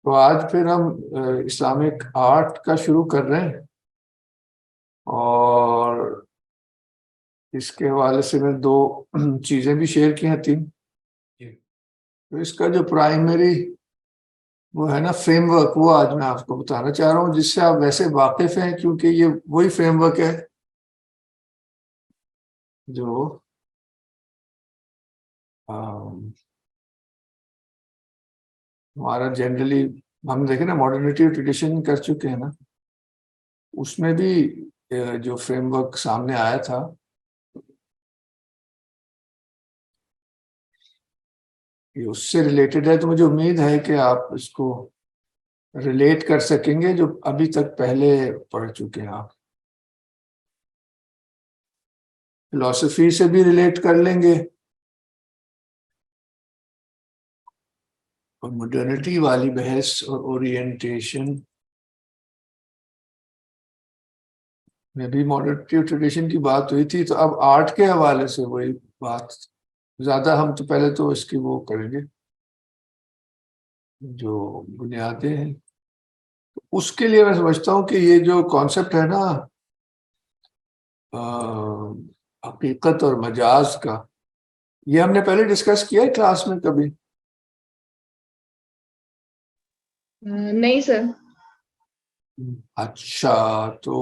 تو آج پھر ہم اسلامک آرٹ کا شروع کر رہے ہیں، اور اس کے حوالے سے میں دو چیزیں بھی شیئر کی ہیں، تین۔ تو اس کا جو پرائمری وہ ہے نا فریم ورک، وہ آج میں آپ کو بتانا چاہ رہا ہوں، جس سے آپ ویسے واقف ہیں، کیونکہ یہ وہی فریم ورک ہے جو ہمارا جنرلی ہم دیکھیں نا ماڈرنٹی اور ٹریڈیشن کر چکے ہیں نا، اس میں بھی جو فریم ورک سامنے آیا تھا یہ اس سے ریلیٹڈ ہے۔ تو مجھے امید ہے کہ آپ اس کو ریلیٹ کر سکیں گے جو ابھی تک پہلے پڑھ چکے ہیں آپ۔ فلسفی سے بھی ریلیٹ کر لیں گے، اور ماڈرنٹی والی بحث اور اورینٹیشن میں بھی ماڈرنٹی اور ٹریڈیشن کی بات ہوئی تھی، تو اب آرٹ کے حوالے سے وہی بات زیادہ، ہم تو پہلے تو اس کی وہ کریں گے جو بنیادیں ہیں۔ اس کے لیے میں سمجھتا ہوں کہ یہ جو کانسیپٹ ہے نا حقیقت اور مجاز کا، یہ ہم نے پہلے ڈسکس کیا ہے کلاس میں کبھی؟ نہیں سر۔ اچھا، تو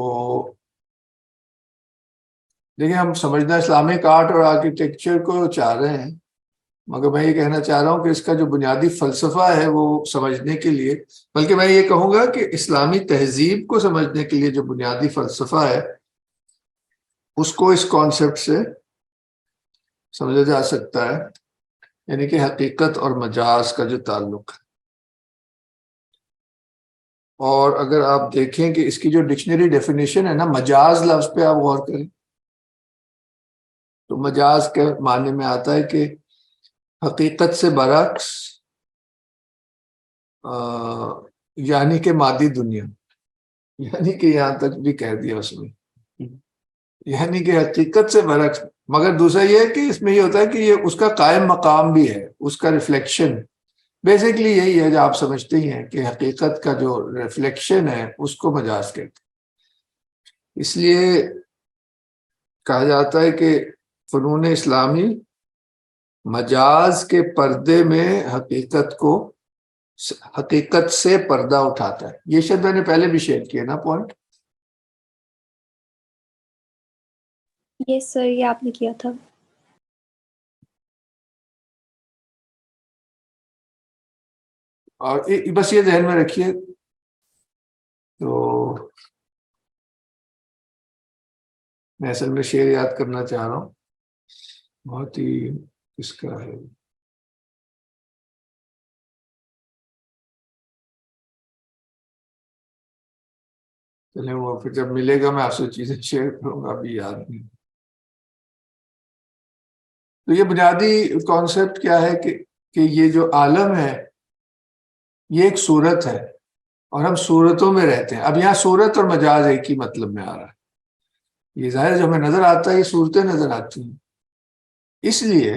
دیکھیں ہم سمجھنا اسلامک آرٹ اور آرکیٹیکچر کو چاہ رہے ہیں، مگر میں یہ کہنا چاہ رہا ہوں کہ اس کا جو بنیادی فلسفہ ہے وہ سمجھنے کے لیے، بلکہ میں یہ کہوں گا کہ اسلامی تہذیب کو سمجھنے کے لیے جو بنیادی فلسفہ ہے اس کو اس کانسیپٹ سے سمجھا جا سکتا ہے، یعنی کہ حقیقت اور مجاز کا جو تعلق ہے۔ اور اگر آپ دیکھیں کہ اس کی جو ڈکشنری ڈیفینیشن ہے نا، مجاز لفظ پہ آپ غور کریں تو مجاز کے معنی میں آتا ہے کہ حقیقت سے برعکس، یعنی کہ مادی دنیا، یعنی کہ یہاں تک بھی کہہ دیا اس میں، یعنی کہ حقیقت سے برعکس۔ مگر دوسرا یہ ہے کہ اس میں یہ ہوتا ہے کہ یہ اس کا قائم مقام بھی ہے، اس کا ریفلیکشن بیسیکلی یہی ہے جو آپ سمجھتے ہی ہیں کہ حقیقت کا جو ریفلیکشن ہے اس کو مجاز کہتے ہیں۔ اس لیے کہا جاتا ہے کہ فنون اسلامی مجاز کے پردے میں حقیقت سے پردہ اٹھاتا ہے۔ یہ شاید میں نے پہلے بھی شیئر کیا نا پوائنٹ۔ یس سر، یہ آپ نے کیا تھا۔ اور بس یہ ذہن میں رکھیے، تو میں اصل میں شعر یاد کرنا چاہ رہا ہوں، بہت ہی اس کا ہے، چلیں وہ پھر جب ملے گا میں آپ سے چیزیں شیئر کروں گا، ابھی یاد نہیں۔ تو یہ بنیادی کانسیپٹ کیا ہے کہ یہ جو عالم ہے یہ ایک صورت ہے، اور ہم صورتوں میں رہتے ہیں۔ اب یہاں صورت اور مجاز ایک ہی مطلب میں آ رہا ہے، یہ ظاہر جو ہمیں نظر آتا ہے یہ صورتیں نظر آتی ہیں، اس لیے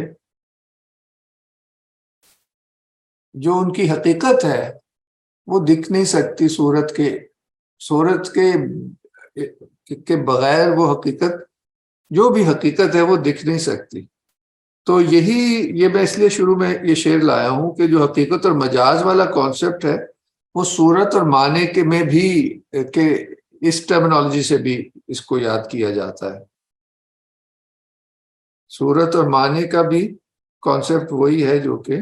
جو ان کی حقیقت ہے وہ دکھ نہیں سکتی صورت کے بغیر، وہ حقیقت جو بھی حقیقت ہے وہ دکھ نہیں سکتی۔ تو یہ میں اس لیے شروع میں یہ شعر لایا ہوں کہ جو حقیقت اور مجاز والا کانسیپٹ ہے وہ صورت اور معنی کے میں بھی کہ اس ٹرمینالوجی سے بھی اس کو یاد کیا جاتا ہے۔ صورت اور معنی کا بھی کانسیپٹ وہی ہے جو کہ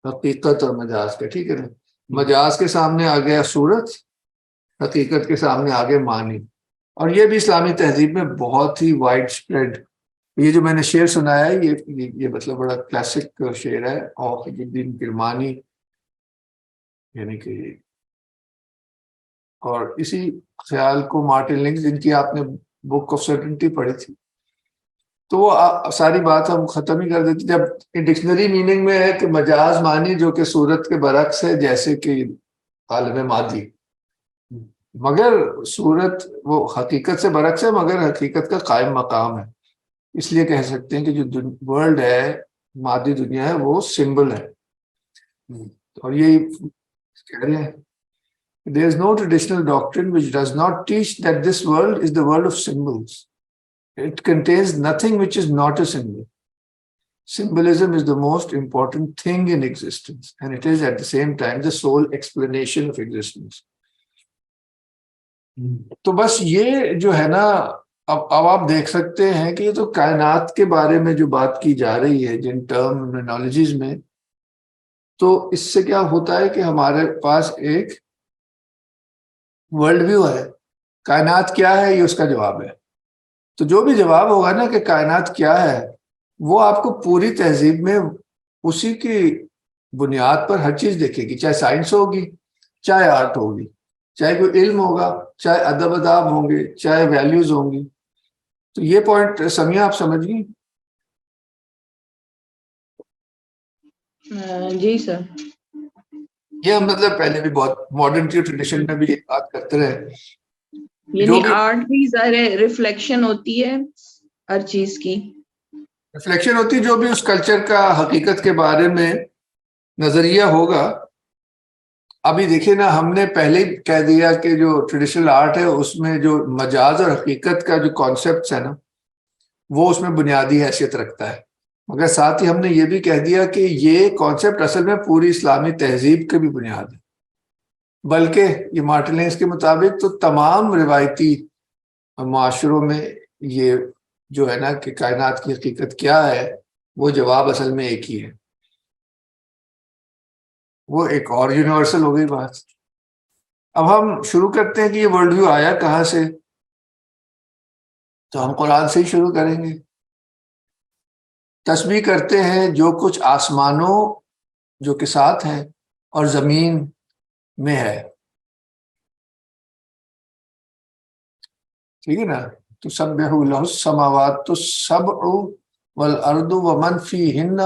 حقیقت اور مجاز کا، ٹھیک ہے نا۔ مجاز کے سامنے آ گیا صورت، حقیقت کے سامنے آ گئے معنی، اور یہ بھی اسلامی تہذیب میں بہت ہی وائڈ اسپریڈ۔ یہ جو میں نے شعر سنایا ہے یہ مطلب بڑا کلاسک شعر ہے، اور الدین کرمانی یعنی کہ، اور اسی خیال کو مارٹن لنگز، جن کی آپ نے بک آف سرٹنٹی پڑھی تھی، تو وہ ساری بات ہم ختم ہی کر دیتے جب ڈکشنری میننگ میں ہے کہ مجاز معنی جو کہ صورت کے برعکس ہے، جیسے کہ عالم مادی، مگر صورت وہ حقیقت سے برعکس ہے، مگر حقیقت کا قائم مقام ہے۔ اس لیے کہہ سکتے ہیں کہ جو ورلڈ ہے مادی دنیا ہے وہ سمبل ہے. اور یہی کہہ رہے ہیں there is no traditional doctrine which does not teach that this world is the world of symbols. It contains nothing which is not a symbol. Symbolism is the most important thing in existence, and it is at the same time the sole explanation of existence. تو بس یہ جو ہے نا اب آپ دیکھ سکتے ہیں کہ یہ تو کائنات کے بارے میں جو بات کی جا رہی ہے جن ٹرمینالوجیز میں، تو اس سے کیا ہوتا ہے کہ ہمارے پاس ایک ورلڈ ویو ہے. کائنات کیا ہے یہ اس کا جواب ہے. تو جو بھی جواب ہوگا نا کہ کائنات کیا ہے، وہ آپ کو پوری تہذیب میں اسی کی بنیاد پر ہر چیز دیکھے گی، چاہے سائنس ہوگی، چاہے آرٹ ہوگی، چاہے کوئی علم ہوگا، چاہے ادب اداب ہوں گے، چاہے ویلیوز ہوں گی. تو یہ پوائنٹ سمیہ آپ سمجھ گئی؟ جی سر. یہ ہم مطلب پہلے بھی بہت ماڈرن ٹریڈیشن میں بھی یہ بات کرتے رہے. یعنی آرٹ بھی ظاہر ہے ریفلیکشن ہوتی ہے ہر چیز کی، ریفلیکشن ہوتی جو بھی اس کلچر کا حقیقت کے بارے میں نظریہ ہوگا. ابھی دیکھیں نا، ہم نے پہلے ہی کہہ دیا کہ جو ٹریڈیشنل آرٹ ہے اس میں جو مجاز اور حقیقت کا جو کانسیپٹس ہے نا وہ اس میں بنیادی حیثیت رکھتا ہے، مگر ساتھ ہی ہم نے یہ بھی کہہ دیا کہ یہ کانسیپٹ اصل میں پوری اسلامی تہذیب کی بھی بنیاد ہے. بلکہ یہ مارٹن لینس کے مطابق تو تمام روایتی معاشروں میں یہ جو ہے نا کہ کائنات کی حقیقت کیا ہے وہ جواب اصل میں ایک ہی ہے. وہ ایک اور یونیورسل ہو گئی بات. اب ہم شروع کرتے ہیں کہ یہ ورلڈ ویو آیا کہاں سے، تو ہم قرآن سے ہی شروع کریں گے. تسبیح کرتے ہیں جو کچھ آسمانوں جو کے ساتھ ہے اور زمین میں ہے. ٹھیک ہے نا؟ تو سبح لہ السماوات السبع والارض ومن فیہن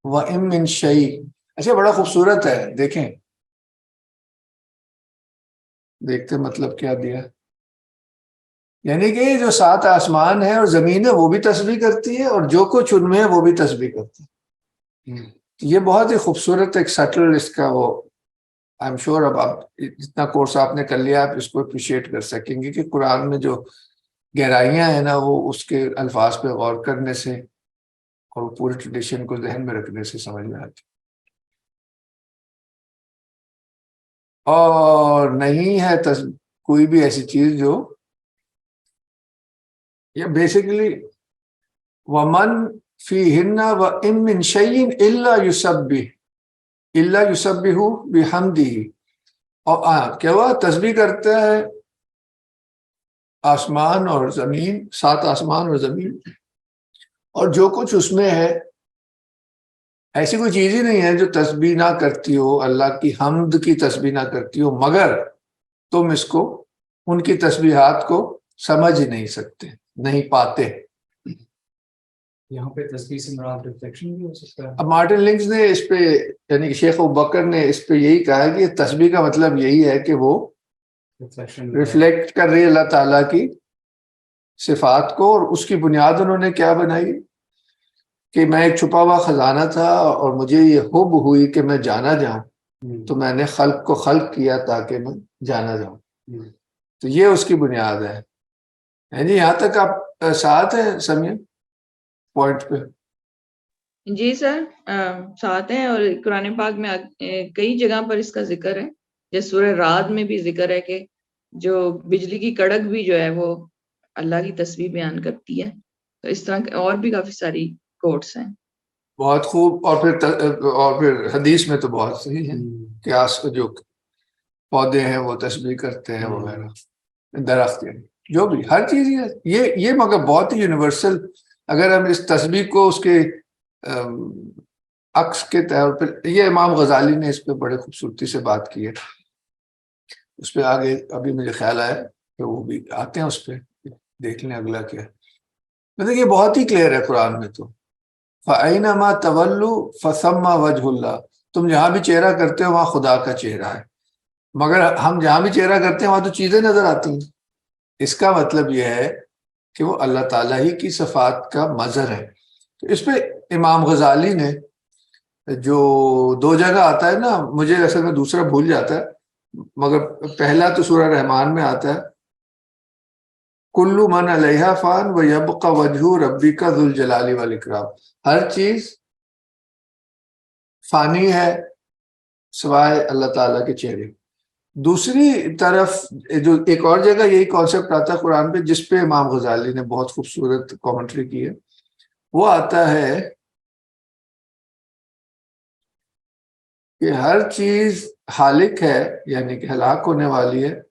وإن من شیء. اچھا بڑا خوبصورت ہے، دیکھیں دیکھتے مطلب کیا دیا. یعنی کہ جو 7 آسمان ہے اور زمین ہے وہ بھی تسبیح کرتی ہے اور جو کچھ ان میں ہے وہ بھی تسبیح کرتی ہے. یہ بہت ہی خوبصورت ایک سٹل اس کا وہ آئی ایم شیور اب آپ جتنا کورس آپ نے کر لیا آپ اس کو اپریشیٹ کر سکیں گے کہ قرآن میں جو گہرائیاں ہیں نا وہ اس کے الفاظ پہ غور کرنے سے اور پوری ٹریڈیشن کو ذہن میں رکھنے سے سمجھ میں آتی. اور نہیں ہے کوئی بھی ایسی چیز جو یہ بیسیکلی ومن فیہن وإن من شیء الا یسبح بحمدہ. اور کیا ہوا؟ تسبیح کرتا ہے آسمان اور زمین، 7 آسمان اور زمین، اور جو کچھ اس میں ہے. ایسی کوئی چیز ہی نہیں ہے جو تسبیح نہ کرتی ہو، اللہ کی حمد کی تسبیح نہ کرتی ہو، مگر تم اس کو ان کی تسبیحات کو سمجھ ہی نہیں سکتے، نہیں پاتے. یہاں پہ تسبیح سے مراد ریفلیکشن بھی ہو سکتا ہے. اب مارٹن لنکس نے اس پہ یعنی کہ شیخ ابوبکر نے اس پہ یہی کہا کہ تسبیح کا مطلب یہی ہے کہ وہ ریفلیکٹ کر رہی ہے اللہ تعالیٰ کی صفات کو. اور اس کی بنیاد انہوں نے کیا بنائی کہ میں ایک چھپا ہوا خزانہ تھا اور مجھے یہ حب ہوئی کہ میں جانا جاؤں، تو میں نے خلق کو خلق کیا تاکہ میں جانا جاؤں. تو یہ اس کی بنیاد ہے. یعنی یہاں تک آپ ساتھ ہیں سمیع پوائنٹ پہ؟ جی سر ساتھ ہیں. اور قرآن پاک میں کئی جگہ پر اس کا ذکر ہے، جیسے سورہ رعد میں بھی ذکر ہے کہ جو بجلی کی کڑک بھی جو ہے وہ اللہ کی تسبیح بیان کرتی ہے. تو اس طرح اور بھی کافی ساری کوٹس ہیں. بہت خوب. اور پھر حدیث میں تو بہت صحیح ہے کہ جو پودے ہیں وہ تسبیح کرتے ہیں وغیرہ، درخت جو بھی ہر چیز یہ مگر بہت ہی یونیورسل. اگر ہم اس تسبیح کو اس کے عکس کے طور پر، یہ امام غزالی نے اس پہ بڑے خوبصورتی سے بات کی ہے. اس پہ آگے ابھی مجھے خیال آیا کہ وہ بھی آتے ہیں اس پہ، دیکھ لیں اگلا کیا. مطلب یہ بہت ہی کلیئر ہے قرآن میں تو فَأَيْنَمَا تَوَلُّوا فَثَمَّ وَجْهُ اللَّهِ. تم جہاں بھی چہرہ کرتے ہو وہاں خدا کا چہرہ ہے. مگر ہم جہاں بھی چہرہ کرتے ہیں وہاں تو چیزیں نظر آتی ہیں. اس کا مطلب یہ ہے کہ وہ اللہ تعالیٰ ہی کی صفات کا مظہر ہے. اس پہ امام غزالی نے جو 2 جگہ آتا ہے نا، مجھے اصل میں دوسرا بھول جاتا ہے، مگر پہلا تو سورہ رحمان میں آتا ہے، کلو من علیہا فان و یبقى وجہ ربک ذو الجلال والاکرام، ہر چیز فانی ہے سوائے اللہ تعالیٰ کے چہرے۔ دوسری طرف جو ایک اور جگہ یہی کانسیپٹ آتا ہے قرآن پہ، جس پہ امام غزالی نے بہت خوبصورت کامنٹری کی ہے، وہ آتا ہے کہ ہر چیز ہالک ہے، یعنی کہ ہلاک ہونے والی ہے،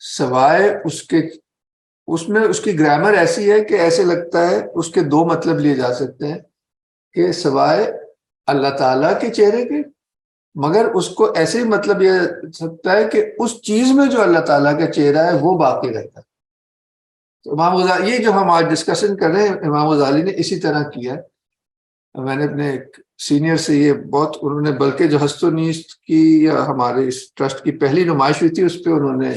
سوائے اس کے، اس میں اس کی گرامر ایسی ہے کہ ایسے لگتا ہے اس کے 2 مطلب لیے جا سکتے ہیں، کہ سوائے اللہ تعالیٰ کے چہرے کے، مگر اس کو ایسے ہی مطلب یہ سکتا ہے کہ اس چیز میں جو اللہ تعالیٰ کا چہرہ ہے وہ باقی رہتا ہے۔ تو امام غزالی، یہ جو ہم آج ڈسکشن کر رہے ہیں، امام غزالی نے اسی طرح کیا ہے۔ میں نے اپنے ایک سینئر سے یہ بہت، انہوں نے بلکہ جو ہست و نیست کی یا ہمارے اس ٹرسٹ کی پہلی نمائش ہوئی تھی، اس پہ انہوں نے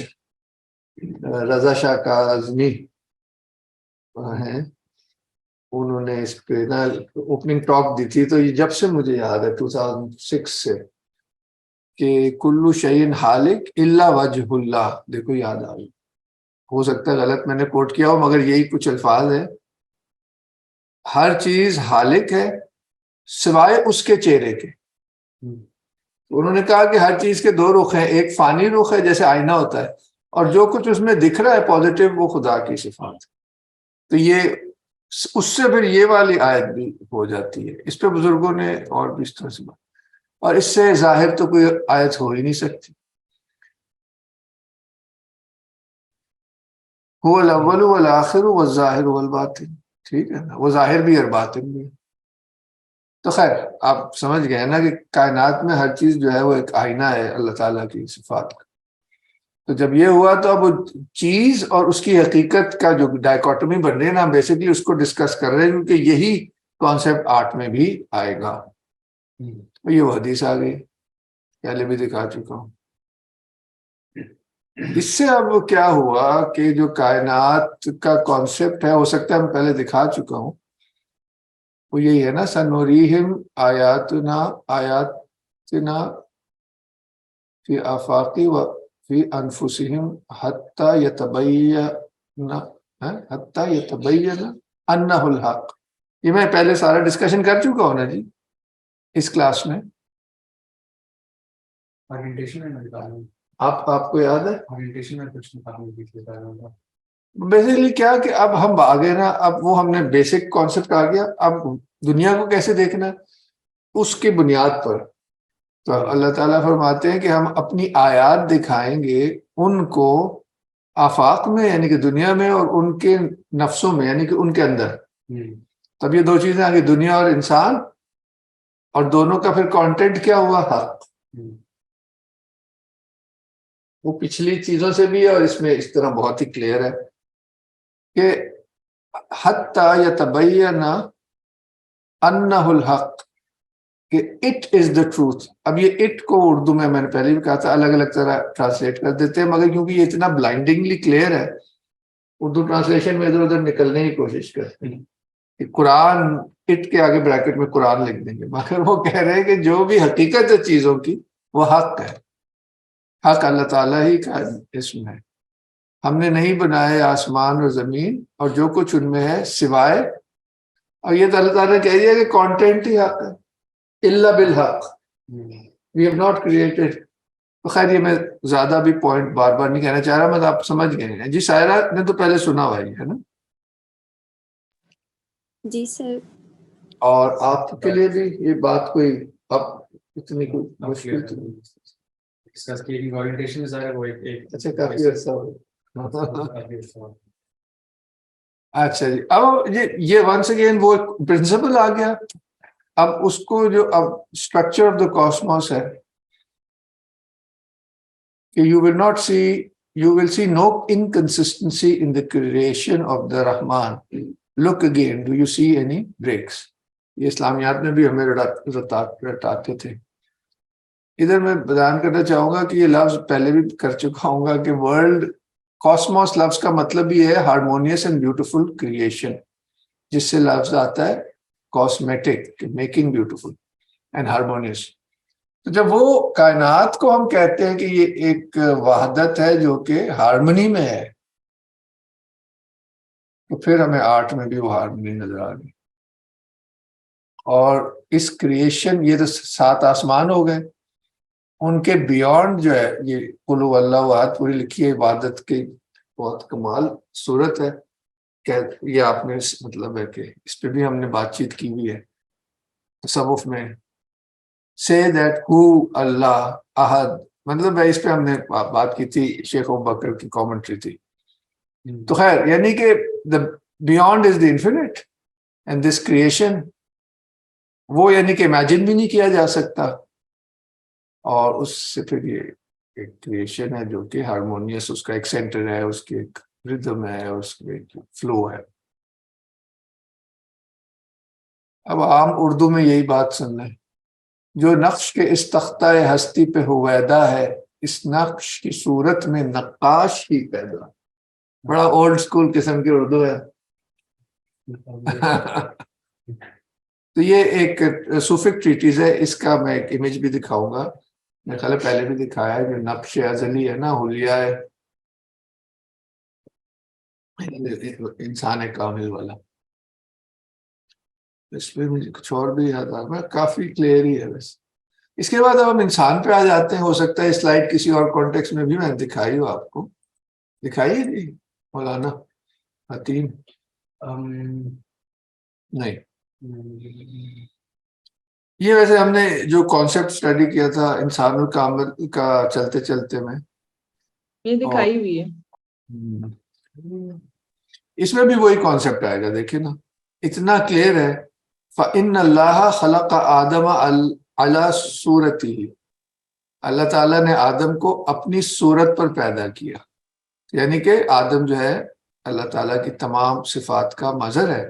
رضا شاہ کاظمی ہیں، انہوں نے اس پہ نا اوپننگ ٹاک دی تھی، تو یہ جب سے مجھے یاد ہے 2006 سے، کہ کلو شعین حالک الا وجہ اللہ، دیکھو یاد آ گئی، ہو سکتا ہے غلط میں نے کوٹ کیا ہو، مگر یہی کچھ الفاظ ہیں، ہر چیز حالک ہے سوائے اس کے چہرے کے۔ انہوں نے کہا کہ ہر چیز کے 2 رخ ہیں، ایک فانی رخ ہے جیسے آئینہ ہوتا ہے، اور جو کچھ اس میں دکھ رہا ہے پازیٹیو، وہ خدا کی صفات ہے۔ تو یہ اس سے پھر یہ والی آیت بھی ہو جاتی ہے، اس پہ بزرگوں نے اور بھی اس طرح سے بات، اور اس سے ظاہر تو کوئی آیت ہو ہی نہیں سکتی۔ هو الاول والآخر والظاہر والباطن، ٹھیک ہے نا، وہ ظاہر بھی اور باطن بھی۔ تو خیر آپ سمجھ گئے نا کہ کائنات میں ہر چیز جو ہے وہ ایک آئینہ ہے اللہ تعالیٰ کی صفات کا۔ تو جب یہ ہوا تو اب چیز اور اس کی حقیقت کا جو ڈائیکوٹمی بن رہی ہے نا، ہم بیسکلی اس کو ڈسکس کر رہے ہیں، کیونکہ یہی کانسیپٹ 8 میں بھی آئے گا۔ یہ وہ حدیث آ گئی، پہلے بھی دکھا چکا ہوں۔ اس سے اب کیا ہوا کہ جو کائنات کا کانسیپٹ ہے، ہو سکتا ہے میں پہلے دکھا چکا ہوں، وہ یہی ہے نا، سنوریہم آیاتنا فی آفاقی و فی انفسہم حتی یتبین انہ الحق۔ یہ میں پہلے سارا ڈسکشن کر چکا ہوں نا جی اس کلاس میں، آپ کو یاد ہے؟ بیسیکلی کیا کہ اب ہم آگے نا، اب وہ ہم نے بیسک کانسیپٹ آ گیا، اب دنیا کو کیسے دیکھنا اس کی بنیاد پر۔ تو اللہ تعالیٰ فرماتے ہیں کہ ہم اپنی آیات دکھائیں گے ان کو آفاق میں، یعنی کہ دنیا میں، اور ان کے نفسوں میں، یعنی کہ ان کے اندر۔ تب یہ 2 چیزیں آگے، دنیا اور انسان، اور دونوں کا پھر کانٹینٹ کیا ہوا؟ حق۔ وہ پچھلی چیزوں سے بھی ہے اور اس میں اس طرح بہت ہی کلیئر ہے کہ حتی یتبین انہ الحق، کہ اٹ از دا ٹروتھ۔ اب یہ اٹ کو اردو میں نے پہلے بھی کہا تھا، الگ الگ طرح ٹرانسلیٹ کر دیتے ہیں، مگر کیونکہ یہ اتنا بلائنڈنگلی کلیئر ہے، اردو ٹرانسلیشن میں ادھر ادھر نکلنے کی کوشش کرتے ہیں کہ قرآن اٹ کے آگے بریکٹ میں قرآن لکھ دیں گے، مگر وہ کہہ رہے ہیں کہ جو بھی حقیقت ہے چیزوں کی وہ حق ہے، حق اللہ تعالیٰ ہی کا اسم ہے۔ ہم نے نہیں بنائے آسمان اور زمین اور جو کچھ ان میں ہے سوائے، اور یہ تو اللہ تعالیٰ نے کہہ دیا کہ کانٹینٹ ہی حق ہے، الا بالحق، وی ہیو ناٹ کریٹڈ۔ تو خیر یہ میں زیادہ بھی پوائنٹ بار بار نہیں کہنا چاہ رہا، مطلب آپ سمجھ گئے ہیں جی۔ سائرہ نے تو پہلے سنا ہوا ہے نا؟ جی سر۔ اور آپ کے لیے بھی یہ بات کوئی اب اتنی کوئی مشکل تو نہیں؟ اچھا کافی عرصہ ہو۔ اچھا جی، اب یہ ونس اگین وہ پرنسپل آ گیا۔ اب اس کو جو اب اسٹرکچر آف دا کاسموس ہے کہ you will see no inconsistency in the creation of the Rahman. Look again, do you see any breaks? یہ اسلامیات میں بھی ہمیں رٹاتے تھے۔ ادھر میں بیان کرنا چاہوں گا کہ یہ لفظ پہلے بھی کر چکا ہوں گا کہ ورلڈ کاسموس لفظ کا مطلب یہ ہے ہارمونیس اینڈ بیوٹیفل کریشن، جس سے لفظ آتا ہے cosmetic, making beautiful and harmonious. تو جب وہ کائنات کو ہم کہتے ہیں کہ یہ ایک وحدت ہے جو کہ ہارمنی میں ہے، تو پھر ہمیں آرٹ میں بھی وہ ہارمنی نظر آ رہی. اور اس کریشن، یہ تو 7 آسمان ہو گئے، ان کے بیونڈ جو ہے یہ قل هو اللہ احد پوری لکھی ہے، عبادت کی بہت کمال صورت ہے. کہ یہ آپ نے مطلب ہے کہ اس پہ بھی ہم نے بات چیت کی ہوئی ہے تصوف میں. say that who اللہ احد، مطلب ہے اس پہ ہم نے بات کی تھی، شیخ ابوبکر کی کامنٹری تھی. تو خیر یعنی کہ the beyond is the infinite and this creation، وہ یعنی کہ امیجن بھی نہیں کیا جا سکتا، اور اس سے پھر یہ ایک کریشن ہے جو کہ ہارمونیس، اس کا ایک سینٹر ہے، اس کی ایک ردم ہے، اس کی ایک فلو ہے. اب عام اردو میں یہی بات سن لیں، جو نقش کے اس تختہ ہستی پہ ہویدا ہے، اس نقش کی صورت میں نقاش ہی پیدا. بڑا اولڈ سکول قسم کی اردو ہے. تو یہ ایک صوفک ٹریٹیز ہے، اس کا میں ایک امیج بھی دکھاؤں گا، میرے خیال ہے پہلے بھی دکھایا ہے، جو نقش ازلی ہے نا، حلیہ ہے انسان کامل والا. اس میں مجھے کچھ اور بھی یاد آ رہا ہے، کافی کلیئر ہی ہے بس. اس کے بعد اب ہم انسان پہ آ جاتے ہیں. ہو سکتا ہے سلائڈ کسی اور کانٹیکس میں بھی میں دکھائی ہوں آپ کو. دکھائی ہے جی مولانا حتیم؟ نہیں. یہ ویسے ہم نے جو کانسیپٹ اسٹڈی کیا تھا انسان الکامل کا چلتے چلتے میں، یہ دکھائی ہوئی ہے. اس میں بھی وہی کانسیپٹ آئے گا. دیکھیں نا اتنا کلیئر ہے. فَإِنَّ اللَّهَ خَلَقَ آدَمَ عَلَى صُورَتِهِ، اللہ تعالیٰ نے آدم کو اپنی صورت پر پیدا کیا، یعنی کہ آدم جو ہے اللہ تعالیٰ کی تمام صفات کا مظہر ہے.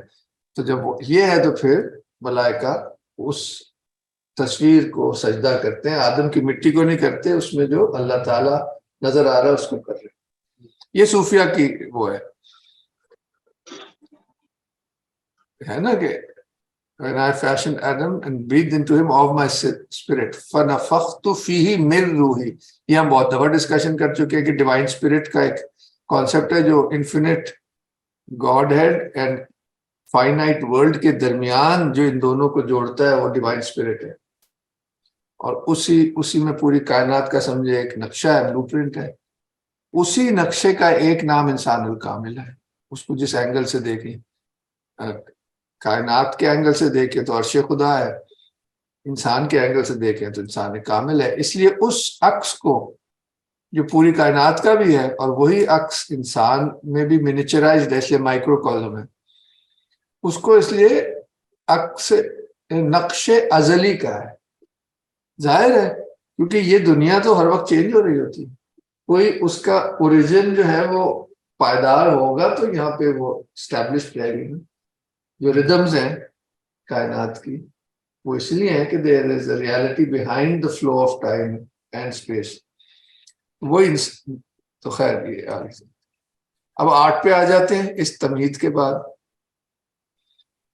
تو جب وہ یہ ہے تو پھر ملائکہ اس تصویر کو سجدہ کرتے ہیں. آدم کی مٹی کو نہیں کرتے، اس میں جو اللہ تعالیٰ نظر آ رہا ہے اس کو کر رہے ہیں. یہ صوفیہ کی وہ ہے نا کہ when I fashioned Adam and breathed into him of my spirit فَنَفَخْتُ فِيهِ مِن رُوحِي. یہ ہم بہت دفعہ ڈسکشن کر چکے ہیں کہ ڈیوائن اسپرٹ کا ایک کانسیپٹ ہے جو infinite God had and finite world کے درمیان جو ان دونوں کو جوڑتا ہے وہ ڈیوائن اسپرٹ ہے. اور اسی میں پوری کائنات کا سمجھے ایک نقشہ ہے، بلو پرنٹ ہے. اسی نقشے کا ایک نام انسان الکامل ہے. اس کو جس اینگل سے دیکھیں، کائنات کے اینگل سے دیکھیں تو عرش خدا ہے، انسان کے اینگل سے دیکھیں تو انسان کامل ہے. اس لیے اس عکس کو جو پوری کائنات کا بھی ہے، اور وہی عکس انسان میں بھی منیچرائزڈ ہے، اس لیے مائکرو کازم ہے، اس کو اس لیے عکس نقش ازلی کا ہے. ظاہر ہے کیونکہ یہ دنیا تو ہر وقت چینج ہو رہی ہوتی، کوئی اس کا اوریجن جو ہے وہ پائیدار ہوگا تو یہاں پہ وہ اسٹیبلش رہے گی. جو ردمز ہیں کائنات کی وہ اس لیے ہے کہ there is a reality behind the flow of time and space. وہی تو خیر یہ اب آرٹ پہ آ جاتے ہیں اس تمہید کے بعد.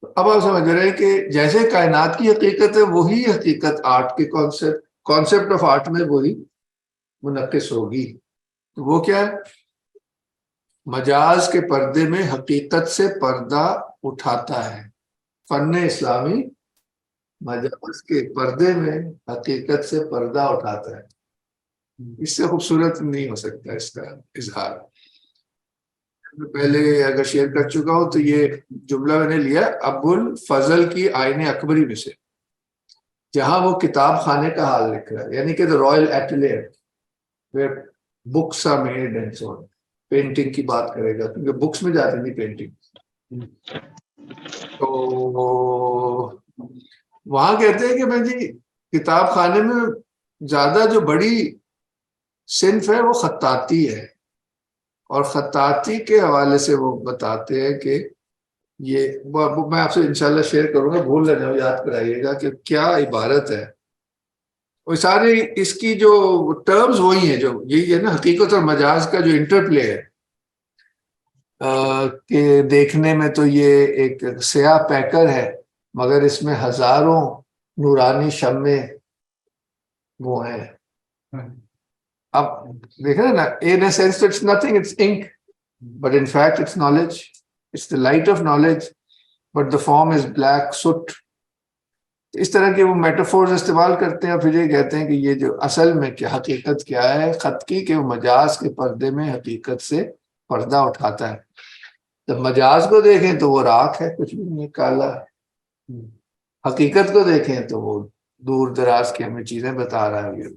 اب آپ سمجھ رہے ہیں کہ جیسے کائنات کی حقیقت ہے وہی حقیقت آرٹ کے کانسیپٹ آف آرٹ میں وہی منعکس ہوگی. وہ کیا ہے؟ مجاز کے پردے میں حقیقت سے پردہ اٹھاتا ہے. فن اسلامی مجاز کے پردے میں حقیقت سے پردہ اٹھاتا ہے. اس سے خوبصورت نہیں ہو سکتا اس کا اظہار. پہلے اگر شیئر کر چکا ہوں تو یہ جملہ میں نے لیا ابو الفضل کی آئین اکبری میں سے، جہاں وہ کتاب خانے کا حال لکھ رہا ہے، یعنی کہ royal atelier where books are made and so on. Painting کی بات کرے گا کیونکہ بکس میں جاتی تھی پینٹنگ. تو وہاں کہتے ہیں کہ میں جی کتاب خانے میں زیادہ جو بڑی صنف ہے وہ خطاطی ہے، اور خطاطی کے حوالے سے وہ بتاتے ہیں کہ یہ میں آپ سے انشاءاللہ شیئر کروں گا، بھول نہ جاؤ، یاد کرائیے گا کہ کیا عبارت ہے. وہ ساری اس کی جو ٹرمز وہی ہیں جو یہی ہے نا، حقیقت اور مجاز کا جو انٹرپلے ہے کہ دیکھنے میں تو یہ ایک سیاہ پیکر ہے مگر اس میں ہزاروں نورانی شمع وہ ہیں. اب دیکھ رہے نا, in a sense it's nothing, it's ink, but in fact it's knowledge, it's the light of knowledge, but the form is black soot. اس طرح کے وہ میٹافورز استعمال کرتے ہیں اور پھر یہ کہتے ہیں کہ یہ جو اصل میں کیا حقیقت کیا ہے خط کی, کہ وہ مجاز کے پردے میں حقیقت سے پردہ اٹھاتا ہے. جب مجاز کو دیکھیں تو وہ راکھ ہے, کچھ بھی نہیں, کالا. حقیقت کو دیکھیں تو وہ دور دراز کی ہمیں چیزیں بتا رہا ہے.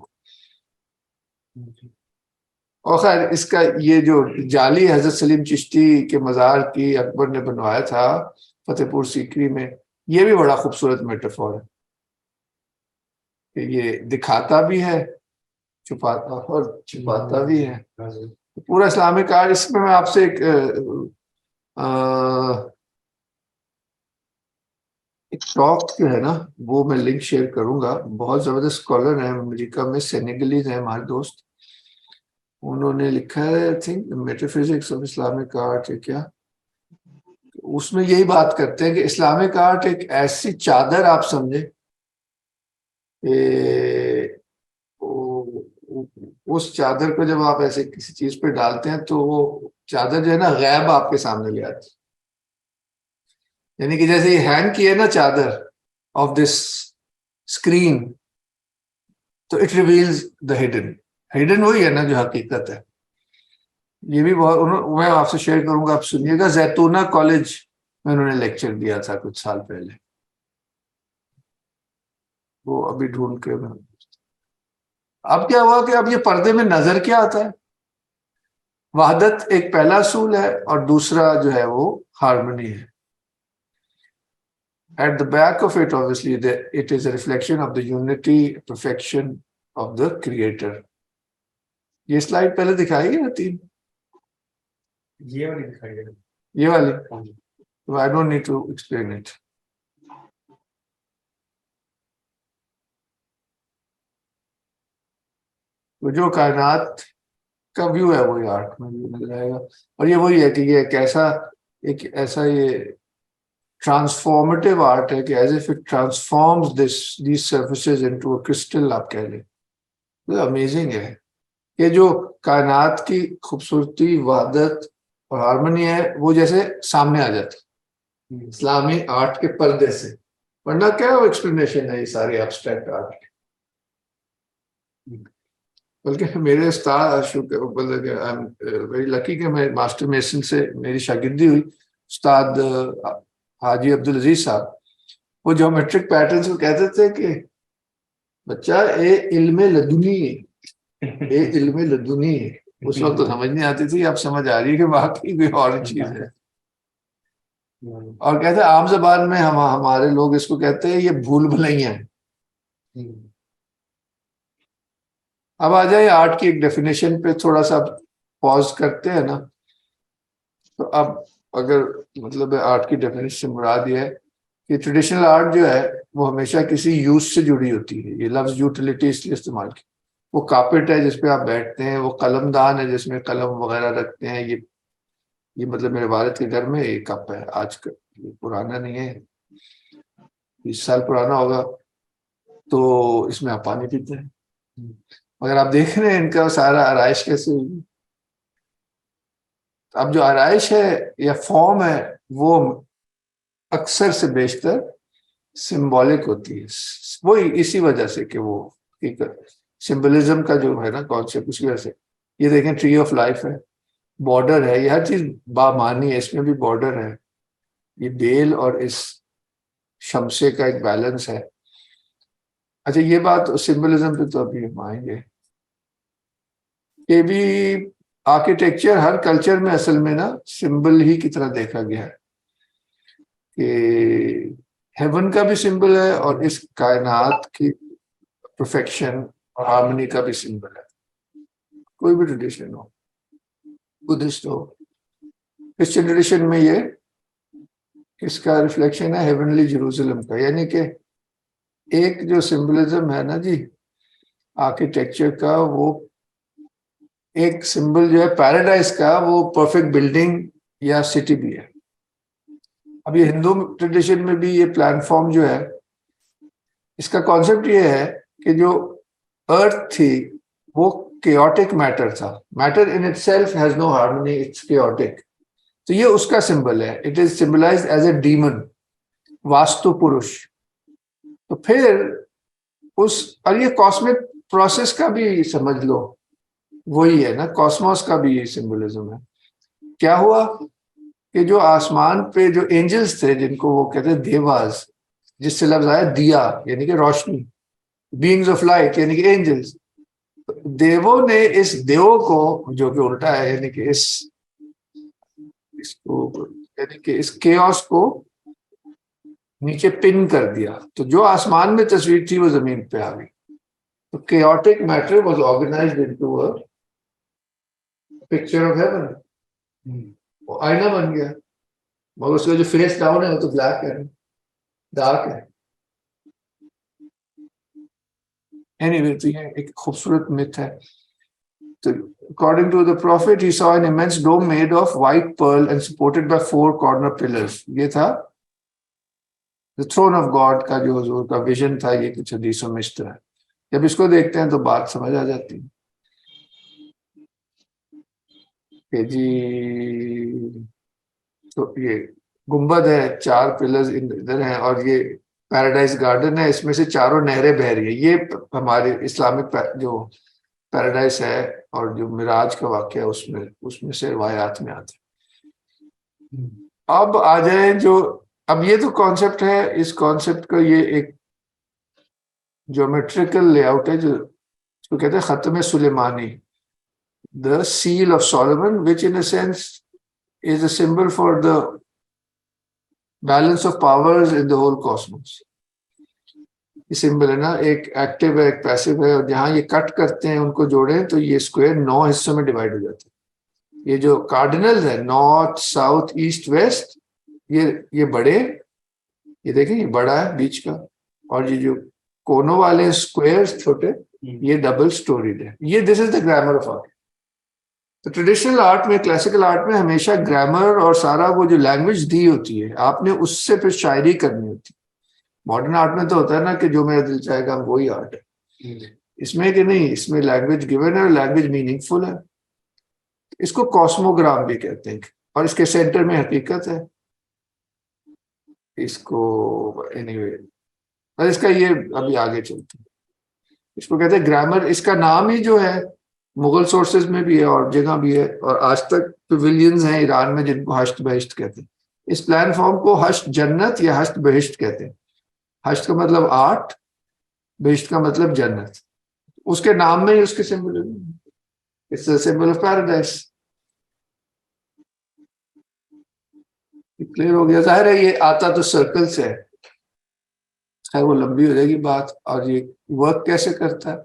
اور خیر اس کا یہ جو جعلی حضرت سلیم چشتی کے مزار کی اکبر نے بنوایا تھا فتح پور سیکری میں, یہ بھی بڑا خوبصورت میٹافور ہے کہ یہ دکھاتا بھی ہے چھپاتا اور چھپاتا بھی ہے. پورا اسلامک آرٹ, اس میں آپ سے ایک ٹاک جو ہے نا وہ میں لنک شیئر کروں گا. بہت زبردست اسکالر ہیں امریکہ میں, سینیگلیز ہیں ہمارے دوست, انہوں نے لکھا ہے I think metaphysics of Islamic art ہے کیا, اس میں یہی بات کرتے ہیں کہ اسلامک آرٹ ایک ایسی چادر آپ سمجھیں کہ اس چادر کو جب آپ ایسے کسی چیز پہ ڈالتے ہیں تو وہ چادر جو ہے نا غیب آپ کے سامنے لے آتی, یعنی کہ جیسے یہ ہینگ کی ہے نا چادر آف دس اسکرین, تو it reveals the hidden. Hidden وہی ہے نا جو حقیقت ہے. یہ بھی بہت میں آپ سے شیئر کروں گا, آپ سنیے گا. زیتونہ کالج میں انہوں نے لیکچر دیا تھا کچھ سال پہلے, وہ ابھی ڈھونڈ کے. اب کیا ہوا کہ اب یہ پردے میں نظر کیا آتا ہے, وحدت ایک پہلا اصول ہے اور دوسرا جو ہے وہ ہارمونی ہے. At the back of it, obviously, it is a reflection of the unity, perfection of the creator. یہ سلائڈ پہلے دکھائی ہے تین, یہ والی دکھائی ہے, یہ والی. I don't need to explain it. تو جو کائنات کا ویو ہے وہی آرٹ میں بھی نظر آئے گا. اور یہ وہی ہے کہ یہ ایک ایسا یہ ٹرانسفارمیٹیو آرٹ ہے کہ as if it transforms these surfaces into a crystal, آپ کہہ لیں. امیزنگ ہے کہ جو کائنات کی خوبصورتی, وحدت اور ہارمونی ہے وہ جیسے سامنے آ جاتی اسلامی آرٹ کے پردے سے. ورنہ کیا ایکسپلینیشن ہے یہ سارے ایبسٹریکٹ آرٹ کی. بلکہ میرے استاد ویری لکی کہ میں ماسٹر میسن سے میری شاگردی ہوئی, استاد حاجی عبدالعزیز صاحب, وہ جیومیٹرک پیٹرنس کو کہتے تھے کہ بچہ اے علم لدنی ہے, علم لدنی ہے. اس وقت تو سمجھ نہیں آتی تھی, اب سمجھ آ رہی ہے کہ واقعی کوئی اور چیز ہے. اور کہتے ہیں عام زبان میں ہمارے لوگ اس کو کہتے ہیں یہ بھول بھلائیاں ہیں. اب آ جائے آرٹ کی ایک ڈیفینیشن پہ تھوڑا سا پاز کرتے ہیں نا. تو اب اگر مطلب آرٹ کی ڈیفینیشن مراد یہ ہے کہ ٹریڈیشنل آرٹ جو ہے وہ ہمیشہ کسی یوز سے جڑی ہوتی ہے. یہ لفظ یوٹیلیٹی اس لیے استعمال کی. وہ کارپیٹ ہے جس پہ آپ بیٹھتے ہیں, وہ قلم دان ہے جس میں قلم وغیرہ رکھتے ہیں. یہ مطلب میرے والد کے گھر میں ایک کپ ہے, آج کا پرانا نہیں ہے, 20 سال پرانا ہوگا. تو اس میں آپ پانی پیتے ہیں. مگر آپ دیکھ رہے ہیں ان کا سارا آرائش کیسے ہوئی. اب جو آرائش ہے یا فارم ہے وہ اکثر سے بیشتر سمبولک ہوتی ہے. وہی اسی وجہ سے کہ وہ سمبلزم کا جو ہے نا کانسیپٹ, اس کی وجہ سے. یہ دیکھیں ٹری آف لائف ہے, بارڈر ہے, یہ ہر چیز بامانی ہے, اس میں بھی بارڈر ہے. یہ بیل اور اس شمشے کا ایک بیلنس ہے. اچھا یہ بات سمبلزم پہ تو ابھی ہم آئیں گے. یہ بھی آرکیٹیکچر ہر کلچر میں اصل میں نا سمبل ہی کی طرح دیکھا گیا ہے کہ ہیون کا بھی سمبل ہے اور اس کائنات کی پرفیکشن اور ہارمونی کا بھی سمبل ہے. کوئی بھی ٹریڈیشن ہو, بدھسٹ ہو, کرسچن ٹریڈیشن میں یہ کس کا ریفلیکشن ہے, ہیونلی جیروسلم کا. یعنی کہ ایک جو سمبلزم ہے نا جی آرکیٹیکچر کا, وہ ایک سمبل جو ہے پیراڈائز کا, وہ پرفیکٹ بلڈنگ یا سٹی بھی ہے. اب یہ ہندو ٹریڈیشن میں بھی یہ پلان فارم جو ہے اس کا کانسیپٹ یہ ہے کہ جو ارتھ تھی وہ chaotic میٹر تھا. Matter in itself has no harmony, it's chaotic. تو یہ اس کا سمبل ہے. It is symbolized as a demon, واسطو پروش. تو پھر اور یہ کاسمک پروسیس کا بھی سمجھ لو وہی ہے نا, کاسموس کا بھی یہ سمبلزم ہے. کیا ہوا کہ جو آسمان پہ جو اینجلز تھے جن کو وہ کہتے ہیں دیواز, جس سے لفظ آیا دیا یعنی کہ روشنی, بینگز آف لائٹ یعنی کہ اینجلز, دیووں نے اس دیو کو جو کہ الٹا ہے یعنی کہ اس کیوس کو نیچے پن کر دیا. تو جو آسمان میں تصویر تھی وہ زمین پہ آ گئی. تو chaotic matter was organized into a picture of heaven. وہ آئینہ بن گیا, مگر اس کا جو فیس ڈاؤن ہے وہ تو بلیک ہے, ڈارک ہے. Anyway, تو یہ ایک خوبصورت myth ہے. So, according to the prophet, he saw an immense dome made of white pearl and supported by 4 corner pillars. یہ تھا the throne of God کا جو حضور کا vision تھا. یہ کچھ حدیثوں میں اس طرح. جب اس کو دیکھتے ہیں تو بات سمجھ آ جاتی ہے کہ جی تو یہ گنبد ہے, 4 پلرز ادھر ہیں, اور یہ پیراڈائز گارڈن ہے, اس میں سے 4 نہریں بہہ رہی ہیں. یہ ہمارے اسلامک جو پیراڈائز ہے اور جو معراج کا واقعہ ہے اس میں سے روایات میں آتے ہیں. اب آ جائیں اب یہ تو کانسیپٹ ہے. اس کانسیپٹ کا یہ ایک جیومیٹریکل لے آؤٹ ہے جو اس کو کہتے ہیں ختم سلیمانی, the seal of Solomon, which in a sense is a symbol for the balance of powers in the whole cosmos. یہ سمبل ہے نا, ایک ایکٹیو ہے ایک پیسو ہے, اور جہاں یہ کٹ کرتے ہیں ان کو جوڑیں تو یہ اسکوائر 9 حصوں میں ڈیوائڈ ہو جاتا ہے. یہ جو کارڈینل ہے نارتھ ساؤتھ ایسٹ ویسٹ, یہ بڑے, یہ دیکھیں یہ بڑا ہے بیچ کا, اور یہ جو کونوں والے اسکوائر چھوٹے یہ ڈبل سٹوریڈ ہے. یہ دس از دا گرامر آف آرٹ. تو ٹریڈیشنل آرٹ میں, کلاسیکل آرٹ میں ہمیشہ گرامر اور سارا وہ جو لینگویج دی ہوتی ہے آپ نے اس سے پھر شاعری کرنی ہوتی ہے. ماڈرن آرٹ میں تو ہوتا ہے نا کہ جو میرا دل چاہے گا وہی آرٹ ہے. اس میں کہ نہیں, اس میں لینگویج گیون ہے اور لینگویج میننگ فل ہے. اس کو کاسموگرام بھی کہتے ہیں, اور اس کے سینٹر میں حقیقت ہے. اس کو anyway, اور اس کا یہ ابھی آگے چلتے ہیں. اس کو کہتے ہیں گرامر. اس کا نام ہی جو ہے مغل سورسز میں بھی ہے اور جگہ بھی ہے, اور آج تک پیویلینز ہیں ایران میں جن کو ہشت بہشت کہتے ہیں. اس پلان فارم کو ہشت جنت یا ہشت بہشت کہتے ہیں. ہشت کا مطلب آرٹ, بہشت کا مطلب جنت. اس کے نام میں ہی اس کے سمبل ہے, it's a symbol of paradise. Clear ہو گیا؟ ظاہر ہے یہ آتا تو سرکل سے ہے, خیر وہ لمبی ہو جائے گی بات. اور یہ ورک کیسے کرتا ہے,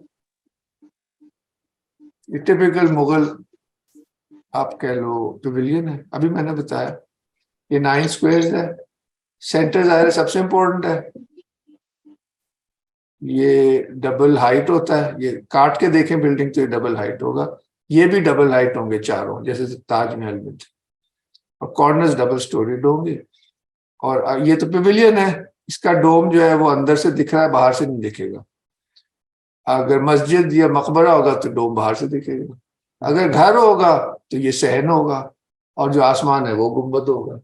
یہ ٹپیکل مغل آپ کہہ لو پیویلین ہے. ابھی میں نے بتایا یہ 9 اسکوائرز ہے. سینٹر ظاہر ہے سب سے امپورٹنٹ ہے. یہ ڈبل ہائٹ ہوتا ہے. یہ کاٹ کے دیکھیں بلڈنگ تو یہ ڈبل ہائٹ ہوگا. یہ بھی ڈبل ہائٹ ہوں گے چاروں, جیسے تاج محل میں تھے. اور کارنرز ڈبل سٹوریڈ ہوں گے. اور یہ تو پیویلین ہے, اس کا ڈوم جو ہے وہ اندر سے دکھ رہا ہے, باہر سے نہیں دکھے گا. اگر مسجد یا مقبرہ ہوگا تو ڈوم باہر سے دکھے گا. اگر گھر ہوگا تو یہ صحن ہوگا, اور جو آسمان ہے وہ گنبد ہوگا.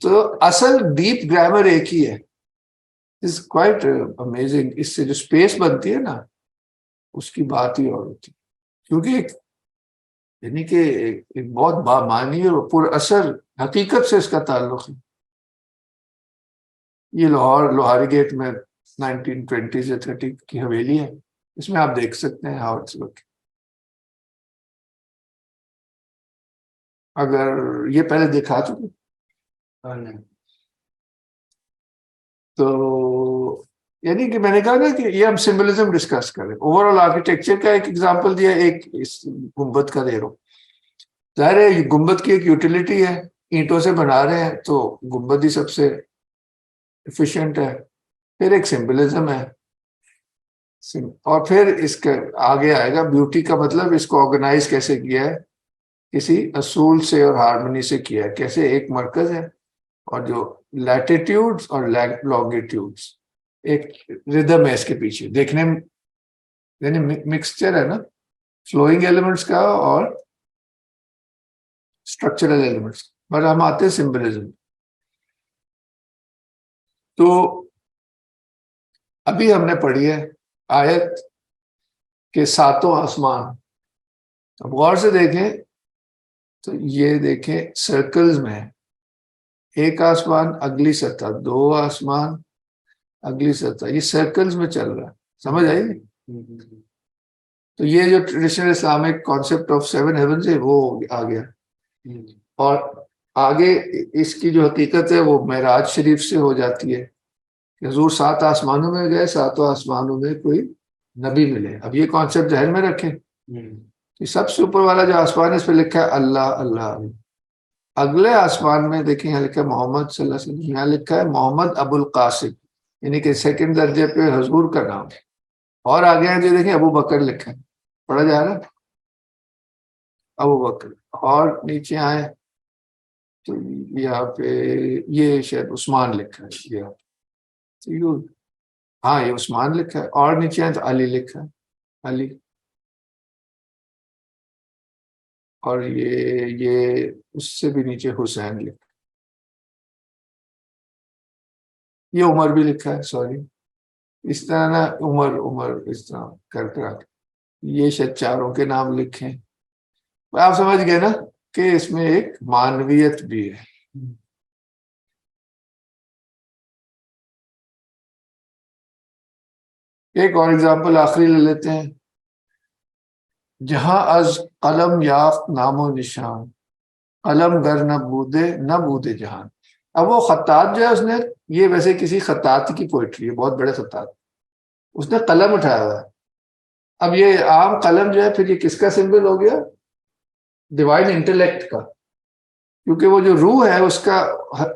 تو اصل ڈیپ گرامر ایک ہی ہے. It's quite amazing. اس سے جو اسپیس بنتی ہے نا اس کی بات ہی اور ہوتی ہے, کیونکہ یعنی کہ ایک بہت بامعنی اور پر اثر حقیقت سے اس کا تعلق ہے. یہ لاہور لوہاری گیٹ میں 1920 یا 30 کی حویلی ہے. اس میں آپ دیکھ سکتے ہیں ہاؤ اٹس ورکنگ. اگر یہ پہلے دکھا چکے تو یعنی کہ میں نے کہا نا کہ یہ ہم سمبلزم ڈسکس کریں. اوور آل آرکیٹیکچر کا ایک ایگزامپل دیا, ایک اس گنبد کا دے رہا ہوں. ظاہر ہے یہ گنبد کی ایک یوٹیلیٹی ہے, اینٹوں سے بنا رہے ہیں تو گنبد ہی سب سے ایفیشینٹ ہے. پھر ایک سمبلزم ہے, اور پھر اس کے آگے آئے گا بیوٹی کا مطلب اس کو آرگنائز کیسے کیا ہے, کسی اصول سے اور ہارمونی سے کیا ہے. کیسے ایک مرکز ہے اور جو لیٹیٹیوڈز اور لانگیٹیوڈز ایک ردم ہے اس کے پیچھے دیکھنے میں، یعنی مکسچر ہے نا فلوئنگ ایلیمنٹس کا اور اسٹرکچرل ایلیمنٹس کا. پر ہم آتے ہیں سمبلزم. تو ابھی ہم نے پڑھی ہے آیت کے ساتوں آسمان. اب غور سے دیکھیں تو یہ دیکھیں سرکلز میں ہے. ایک آسمان، اگلی سطح، دو آسمان، اگلی سطح، یہ سرکلز میں چل رہا ہے. سمجھ آئی؟ تو یہ جو traditional Islamic concept of 7 heavens ہے وہ آ گیا. اور آگے اس کی جو حقیقت ہے وہ معراج شریف سے ہو جاتی ہے کہ حضور 7 آسمانوں میں گئے، 7 آسمانوں میں کوئی نبی ملے. اب یہ کانسیپٹ ذہن میں رکھیں. یہ سب سے اوپر والا جو آسمان ہے اس پہ لکھا ہے اللہ اللہ. اگلے آسمان میں دیکھیں یہاں لکھا ہے محمد صلی اللہ علیہ وسلم، یہاں لکھا ہے محمد ابو القاسم، یعنی کہ سیکنڈ درجے پہ حضور کا نام. اور آگے جو دیکھیں ابو بکر لکھا ہے، پڑھا جا رہا ہے ابو بکر. اور نیچے آئے تو یہاں پہ یہ شاید عثمان لکھا ہے، ہاں یہ عثمان لکھا ہے. اور نیچے آئے تو علی لکھا ہے، علی. اور یہ اس سے بھی نیچے حسین لکھا. یہ عمر بھی لکھا ہے، سوری اس طرح نا عمر اس طرح کر کر یہ شاید چاروں کے نام لکھیں. آپ سمجھ گئے نا کہ اس میں ایک معنویت بھی ہے. ایک اور اگزامپل آخری لے لیتے ہیں. جہاں از قلم یافت نام و نشان، قلم گر نہ بودے جہان. اب وہ خطاط جو ہے اس نے، یہ ویسے کسی خطاط کی پوئٹری ہے، بہت بڑے خطاط، اس نے قلم اٹھایا ہوا ہے. اب یہ عام قلم جو ہے پھر یہ کس کا سمبل ہو گیا؟ ڈیوائن انٹلیکٹ کا. کیونکہ وہ جو روح ہے اس کا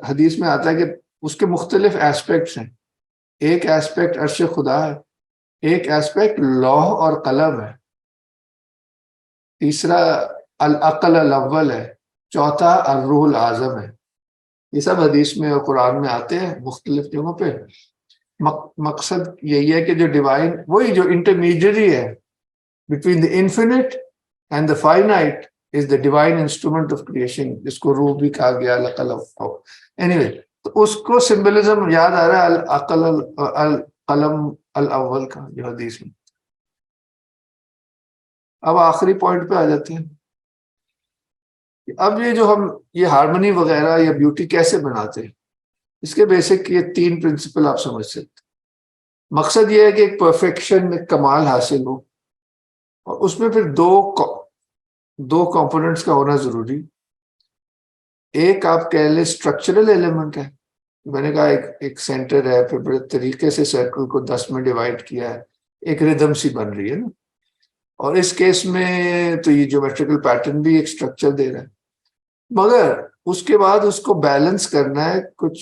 حدیث میں آتا ہے کہ اس کے مختلف ایسپیکٹس ہیں. ایک ایسپیکٹ عرش خدا ہے، ایک ایسپیکٹ لوح اور قلم ہے، تیسرا العقل الاول ہے، چوتھا الروح العظم ہے. یہ سب حدیث میں اور قرآن میں آتے ہیں مختلف جگہوں پہ. مقصد یہی ہے کہ جو ڈیوائن، وہی جو انٹرمیڈیری ہے between the infant and the finite is the divine instrument of creation, جس کو روح بھی کہا گیا. اینی تو اس کو سمبلزم یاد آ رہا ہے العقل القلم الاول کا جو حدیث میں. اب آخری پوائنٹ پہ آ جاتے ہیں. اب یہ جو ہم یہ ہارمنی وغیرہ یا بیوٹی کیسے بناتے ہیں، اس کے بیسک یہ 3 پرنسپل آپ سمجھ سکتے. مقصد یہ ہے کہ ایک پرفیکشن، ایک کمال حاصل ہو، اور اس میں پھر دو کمپوننٹس کا ہونا ضروری. ایک آپ کہہ لیں اسٹرکچرل ایلیمنٹ ہے، میں نے کہا ایک سینٹر ہے، پھر بڑے طریقے سے سرکل کو 10 میں ڈیوائڈ کیا ہے، ایک ردم سی بن رہی ہے نا. اور اس کیس میں تو یہ جیومیٹریکل پیٹرن بھی ایک اسٹرکچر دے رہا ہے، مگر اس کے بعد اس کو بیلنس کرنا ہے کچھ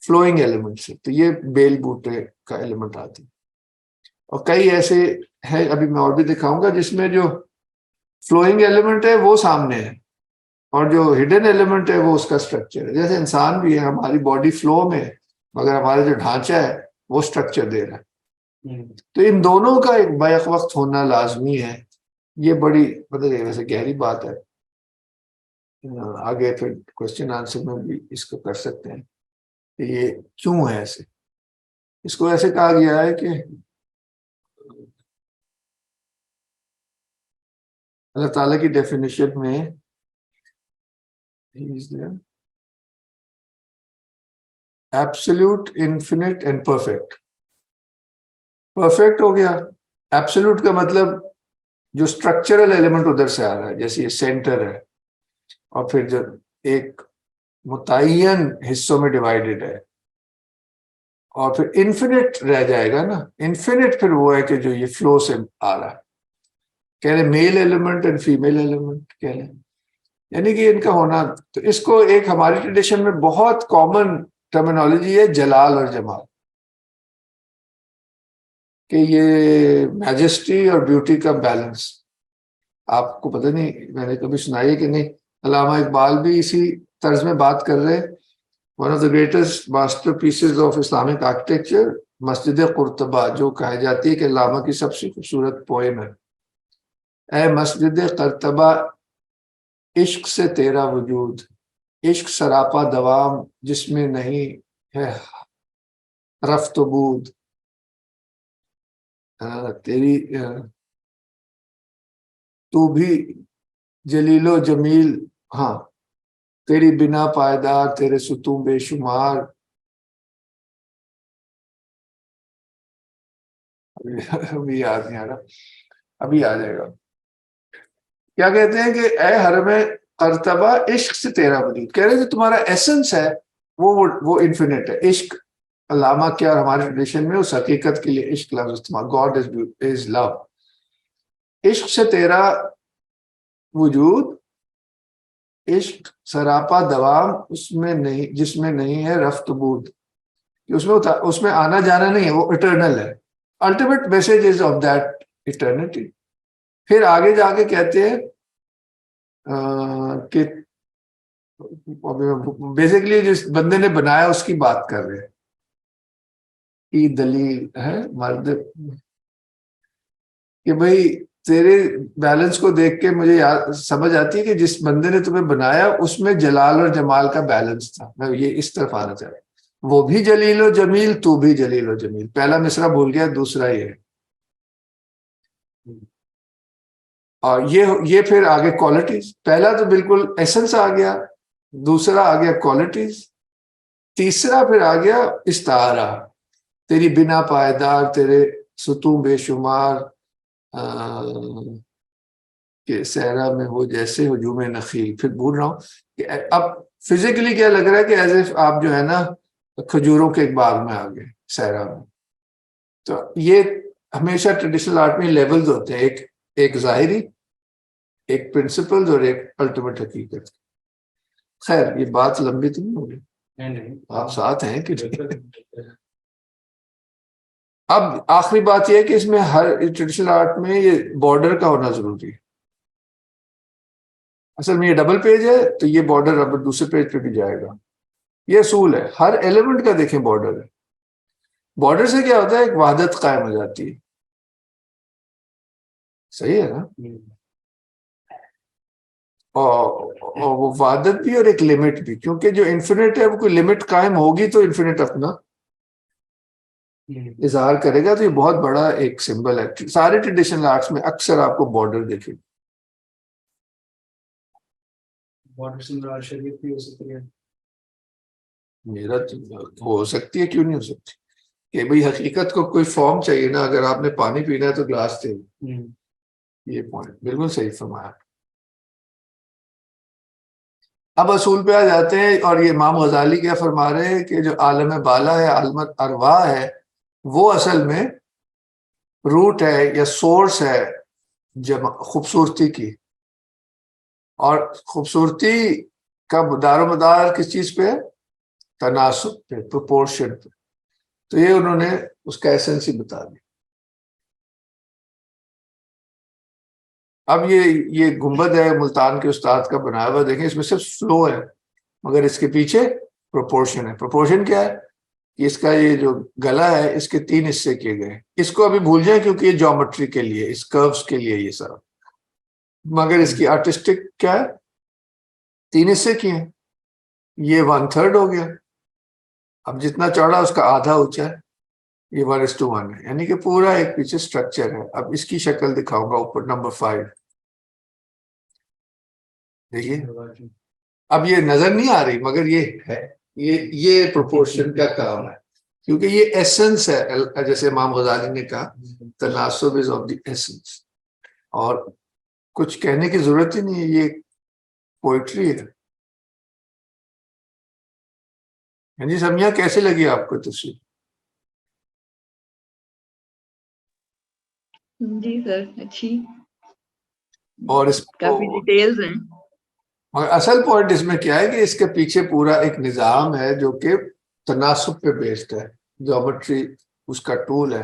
فلوئنگ ایلیمنٹ سے. تو یہ بیل بوٹے کا ایلیمنٹ آتی ہے. اور کئی ایسے ہے، ابھی میں اور بھی دکھاؤں گا، جس میں جو فلوئنگ ایلیمنٹ ہے وہ سامنے ہے، اور جو ہڈن ایلیمنٹ ہے وہ اس کا اسٹرکچر ہے. جیسے انسان بھی ہے، ہماری باڈی فلو میں ہے، مگر ہمارا جو ڈھانچہ ہے وہ اسٹرکچر دے رہا ہے. تو ان دونوں کا ایک بیک وقت ہونا لازمی ہے. یہ بڑی مطلب ویسے گہری بات ہے، آگے پھر کوشچن آنسر میں بھی اس کو کر سکتے ہیں کہ یہ کیوں ہے ایسے. اس کو ایسے کہا گیا ہے کہ اللہ تعالیٰ کی ڈیفینیشن میں absolute, infinite and perfect. Perfect ہو گیا، ایبسلیوٹ کا مطلب جو اسٹرکچرل ایلیمنٹ ادھر سے آ رہا ہے، جیسے یہ سینٹر ہے، اور پھر جو ایک متعین حصوں میں ڈیوائیڈڈ ہے، اور پھر انفینٹ رہ جائے گا نا. انفینٹ پھر وہ ہے کہ جو یہ فلو سے آ رہا ہے، کہہ رہے میل ایلیمنٹ اینڈ فیمیل ایلیمنٹ کہہ رہے ہیں، یعنی کہ ان کا ہونا. تو اس کو ایک ہماری ٹریڈیشن میں بہت کامن ٹرمینالوجی ہے جلال اور جمال، کہ یہ میجسٹی اور بیوٹی کا بیلنس. آپ کو پتہ نہیں میں نے کبھی سنائی ہے کہ نہیں، علامہ اقبال بھی اسی طرز میں بات کر رہے one of the greatest master pieces of Islamic architecture مسجد قرطبہ، جو کہی جاتی ہے کہ علامہ کی سب سے خوبصورت پوئم ہے. اے مسجد قرطبہ عشق سے تیرا وجود، عشق سراپا دوام جس میں نہیں ہے رفت و بود. تیری تو بھی جلیل و جمیل، ہاں تیری بنا پائیدار، تیرے ستون بے شمار. ابھی یاد نہیں آ رہا، ابھی آ جائے گا. کیا کہتے ہیں کہ اے حرم قرطبہ عشق سے تیرا وجود، کہہ رہے جو تمہارا ایسنس ہے وہ انفینٹ ہے. عشق علامہ کیا اور ہمارے ٹریڈیشن میں اس حقیقت کے لیے عشق لفظ استعمال، گاڈ از لو. عشق سے تیرا وجود، عشق سراپا دوام اس میں نہیں جس میں نہیں ہے رفت بود، اس میں آنا جانا نہیں ہے، وہ اٹرنل ہے. Ultimate message is of that eternity. پھر آگے جا کے کہتے ہیں کہ بیسیکلی جس بندے نے بنایا اس کی بات کر رہے ہیں. کی دلیل ہے مرد کہ بھائی تیرے بیلنس کو دیکھ کے مجھے سمجھ آتی ہے کہ جس بندے نے تمہیں بنایا اس میں جلال اور جمال کا بیلنس تھا. میں یہ اس طرف آنا چاہ رہا ہوں، وہ بھی جلیل و جمیل، تو بھی جلیل و جمیل. پہلا مصرع بھول گیا، دوسرا یہ ہے. اور یہ پھر آگے کوالٹیز، پہلا تو بالکل ایسنس آ گیا، دوسرا آ گیا کوالٹیز، تیسرا پھر آ گیا استعارہ. تیری بنا پائیدار، تیرے ستون بے شمار کہ صحرا میں ہو جیسے ہجوم نخیل. پھر بھول رہا ہوں کہ اب فزیکلی کیا لگ رہا ہے کہ ایز اف آپ جو ہے نا کھجوروں کے ایک باغ میں آ گئے صحرا میں. تو یہ ہمیشہ ٹریڈیشنل آرٹ میں لیولز ہوتے ہیں، ایک ظاہری، ایک پرنسپل اور ایک الٹیمیٹ حقیقت. خیر یہ بات لمبی تو نہیں ہوگی، آپ ساتھ ہیں کہ اب آخری بات یہ ہے کہ اس میں ہر ٹریڈیشنل آرٹ میں یہ بارڈر کا ہونا ضروری ہے. اصل میں یہ ڈبل پیج ہے تو یہ بارڈر اب دوسرے پیج پہ بھی جائے گا. یہ اصول ہے ہر ایلیمنٹ کا. دیکھیں بارڈر ہے، بارڈر سے کیا ہوتا ہے ایک وحدت قائم ہو جاتی ہے. صحیح ہے نا؟ اور وہ وحدت بھی اور ایک لمٹ بھی، کیونکہ جو انفینٹ ہے وہ کوئی لمٹ قائم ہوگی تو انفینٹ اپنا اظہار کرے گا. تو یہ بہت بڑا ایک سمبل ہے. سارے ٹریڈیشنل آرٹس میں اکثر آپ کو بارڈر دیکھے گا. میرا ہو سکتی ہے، کیوں نہیں ہو سکتی؟ کہ بھئی حقیقت کو کوئی فارم چاہیے نا. اگر آپ نے پانی پینا ہے تو گلاس چاہیے. یہ پوائنٹ بالکل صحیح فرمایا. اب اصول پہ آ جاتے ہیں، اور یہ امام غزالی کیا فرما رہے ہیں کہ جو عالم بالا ہے، عالم ارواح ہے، وہ اصل میں روٹ ہے یا سورس ہے خوبصورتی کی. اور خوبصورتی کا دار و مدار کس چیز پہ ہے؟ تناسب پہ، پروپورشن پہ. تو یہ انہوں نے اس کا ایسنس ہی بتا دیا. اب یہ گنبد ہے ملتان کے استاد کا بنایا ہوا، دیکھیں اس میں صرف فلو ہے مگر اس کے پیچھے پروپورشن ہے. پروپورشن کیا ہے؟ کہ اس کا یہ جو گلا ہے اس کے 3 حصے کیے گئے. اس کو ابھی بھول جائیں کیونکہ یہ جیومیٹری کے لیے، اس کروز کے لیے یہ سب، مگر اس کی آرٹسٹک کیا ہے؟ 3 حصے کیے ہیں. یہ 1/3 ہو گیا. اب جتنا چوڑا اس کا آدھا اونچا ہے. یہ 1:1 ہے، یعنی کہ پورا ایک پیچھے سٹرکچر ہے. اب اس کی شکل دکھاؤں گا اوپر نمبر 5. دیکھیے اب یہ نظر نہیں آ رہی مگر یہ ہے، یہ پروپورشن کا کام ہے. کیونکہ یہ ایسنس ہے، جیسے امام غزالی نے کہا تناسب از آف دی ایسنس. اور کچھ کہنے کی ضرورت ہی نہیں ہے، یہ پوئٹری ہے. جی سمجھا کیسے لگی آپ کو تصویر؟ جی سر اچھی، اور اس کافی ڈیٹیلز ہیں. مگر اصل پوائنٹ اس میں کیا ہے کہ اس کے پیچھے پورا ایک نظام ہے جو کہ تناسب پہ بیسڈ ہے. جیومیٹری اس کا ٹول ہے.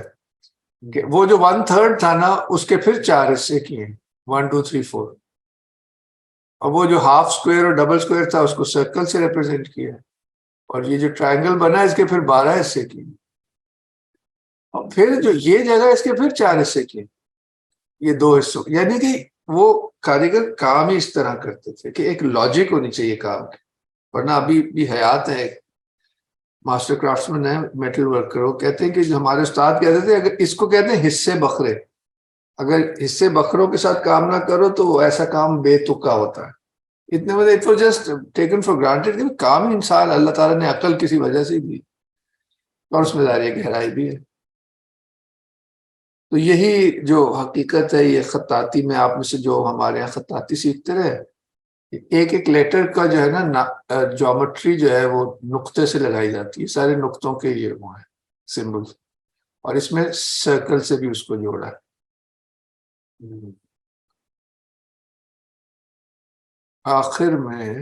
کہ وہ جو 1/3 تھا نا اس کے پھر 4 حصے کیے، 1 2 3 4. اور وہ جو ہاف اسکوائر اور ڈبل اسکوائر تھا اس کو سرکل سے ریپرزینٹ کیا. اور یہ جو ٹرائنگل بنا ہے اس کے پھر 12 حصے کی، اور پھر جو یہ جگہ اس کے پھر 4 حصے کی، یہ 2 حصوں، یعنی کہ وہ کاریگر کام ہی اس طرح کرتے تھے کہ ایک لاجک ہونی چاہیے کام کی. ورنہ ابھی بھی حیات ہے ماسٹر کرافٹس مین ہے میٹل ورکر، وہ کہتے ہیں کہ جو ہمارے استاد کہتے تھے اگر اس کو کہتے ہیں حصے بکھرے، اگر حصے بکروں کے ساتھ کام نہ کرو تو وہ ایسا کام بے تکا ہوتا ہے. اتنے مطلب it was just taken for granted کہ کام انسان اللہ تعالیٰ نے عقل کسی وجہ سے دی، اور اس میں ظاہر ہے گہرائی بھی ہے. تو یہی جو حقیقت ہے، یہ خطاطی میں آپ میں سے جو ہمارے یہاں خطاطی سیکھتے رہے، ایک ایک لیٹر کا جو ہے نا جیومیٹری جو ہے وہ نقطے سے لگائی جاتی ہے، سارے نقطوں کے یہ وہ ہیں سمبل، اور اس میں سرکل سے بھی اس کو جوڑا ہے. آخر میں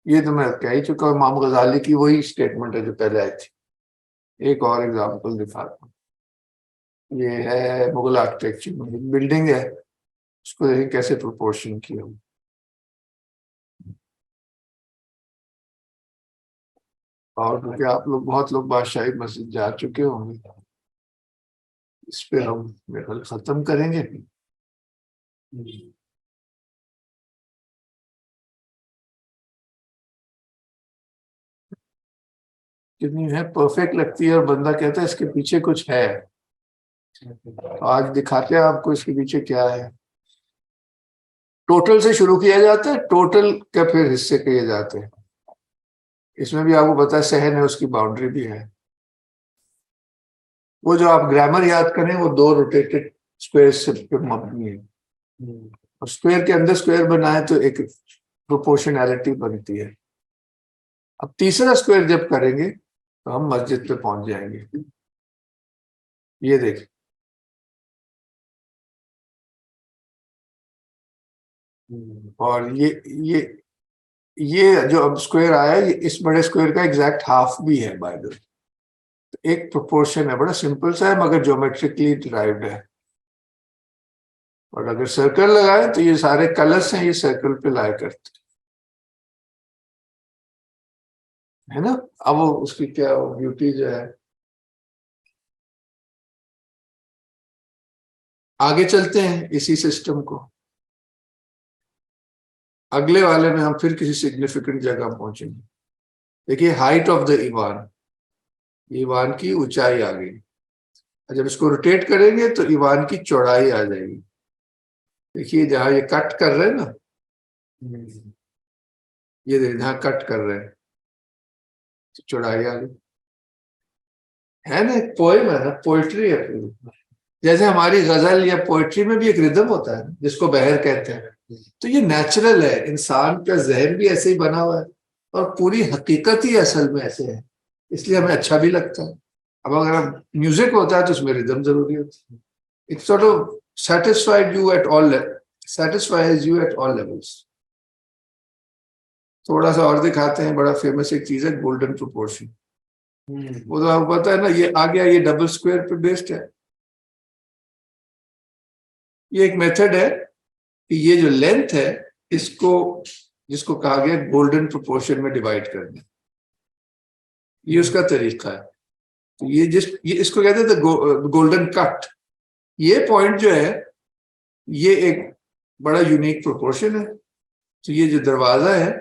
یہ تو میں کہہ ہی چکا ہوں، امام غزالی کی وہی اسٹیٹمنٹ ہے جو پہلے آئی تھی. ایک اور ایگزامپل دکھاتا ہوں. یہ ہے مغل آرکیٹیکچر میں بلڈنگ ہے، اس کو دیکھیں کیسے پروپورشن کیا ہوں. اور کیونکہ آپ لوگ بہت لوگ بادشاہی مسجد جا چکے ہوں گے، اس پہ ہم میرے خیال ختم کریں گے. کتنی ہے پرفیکٹ لگتی ہے اور بندہ کہتا ہے اس کے پیچھے کچھ ہے. آج دکھاتے ہیں آپ کو اس کے پیچھے کیا ہے. ٹوٹل سے شروع کیا جاتا ہے، ٹوٹل کے پھر حصے کیے جاتے ہیں. اس میں بھی آپ کو پتا ہے صحن ہے، اس کی باؤنڈری بھی ہے. وہ جو آپ گرامر یاد کریں وہ 2 روٹیٹڈ اسکوئر سے مبنی ہے، اور اسکوئر کے اندر اسکوئر بنائے تو ایک پروپورشنالٹی بنتی ہے. اب تیسرا اسکوئر جب کریں گے تو ہم مسجد پہ پہنچ جائیں گے. یہ دیکھیں، اور یہ جو اب اسکوئر آیا یہ اس بڑے اسکوئر کا ایگزیکٹ ہاف بھی ہے بائی دا وے. ایک پروپورشن ہے، بڑا سمپل سا ہے مگر جیومیٹرکلی ڈرائیوڈ ہے. اور اگر سرکل لگائے تو یہ سارے کلرس ہیں، یہ سرکل پہ لائے کرتے ہے نا. اب وہ اس کی کیا بیوٹی جو ہے. آگے چلتے ہیں اسی سسٹم کو، اگلے والے میں ہم پھر کسی سگنیفیکنٹ جگہ پہنچیں گے. دیکھیے ہائٹ آف دا ایوان، ایوان کی اونچائی آ گئی. جب اس کو روٹیٹ کریں گے تو ایوان کی چوڑائی آ جائے گی. دیکھیے جہاں یہ کٹ کر رہے ہیں نا، یہ دیکھ جہاں کٹ کر رہے ہیں چوڑائی آ گئی. ہے نا ایک پوئم ہے نا، پوئٹری ہے. جیسے ہماری غزل یا پوئٹری میں بھی ایک ردم ہوتا ہے جس کو بحر کہتے ہیں. تو یہ نیچرل ہے، انسان کا ذہن بھی ایسے ہی بنا ہوا ہے اور پوری حقیقت ہی اصل میں ایسے ہے، اس لیے ہمیں اچھا بھی لگتا ہے. اب اگر میوزک ہوتا ہے تو اس میں ردم ضروری ہوتی ہے. It sort of satisfies you at all levels. تھوڑا سا اور دکھاتے ہیں، بڑا فیمس ایک چیز ہے گولڈن پروپورشن. وہ تو آپ کو پتا ہے نا، یہ آ گیا، یہ ڈبل اسکوئر پہ بیسڈ ہے. یہ ایک میتھڈ ہے کہ یہ جو لینتھ ہے اس کو، جس کو کہا گیا گولڈن پروپورشن میں ڈیوائڈ کرنا، یہ اس کا طریقہ ہے. یہ اس کو کہتے تھے گولڈن کٹ. یہ پوائنٹ جو ہے یہ ایک بڑا یونیک پروپورشن ہے. تو یہ جو دروازہ ہے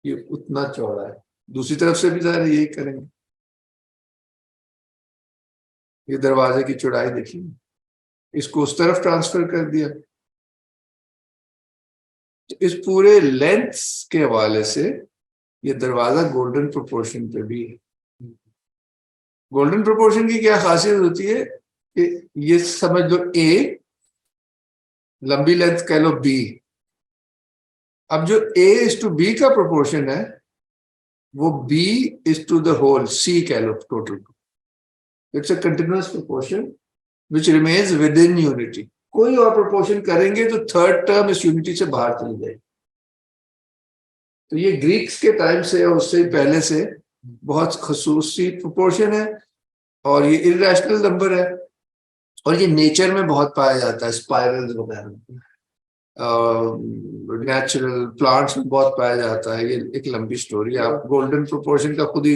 یہ اتنا چوڑا ہے. دوسری طرف سے بھی ظاہر یہی کریں گے. یہ دروازے کی چوڑائی دیکھیے، اس کو اس طرف ٹرانسفر کر دیا. تو اس پورے لینتھ کے حوالے سے یہ دروازہ گولڈن پروپورشن پہ بھی ہے. گولڈن پروپورشن کی کیا خاصیت ہوتی ہے کہ یہ سمجھ لو اے، لمبی لینتھ کہہ لو بی. اب جو اے از ٹو بی کا پروپورشن ہے وہ B is to the whole C کہہ لو total. It's a continuous proportion which remains within unity. کوئی اور پروپورشن کریں گے تو تھرڈ ٹرم اس یونٹی سے باہر چلی جائے گی. تو یہ گریکس کے ٹائم سے اور اس سے پہلے سے بہت خصوصی پروپورشن ہے، اور یہ irrational نمبر ہے، اور یہ نیچر میں بہت پایا جاتا ہے. اسپائرل وغیرہ نیچرل پلانٹس میں بہت پایا جاتا ہے. یہ ایک لمبی سٹوری ہے، آپ گولڈن پروپورشن کا خود ہی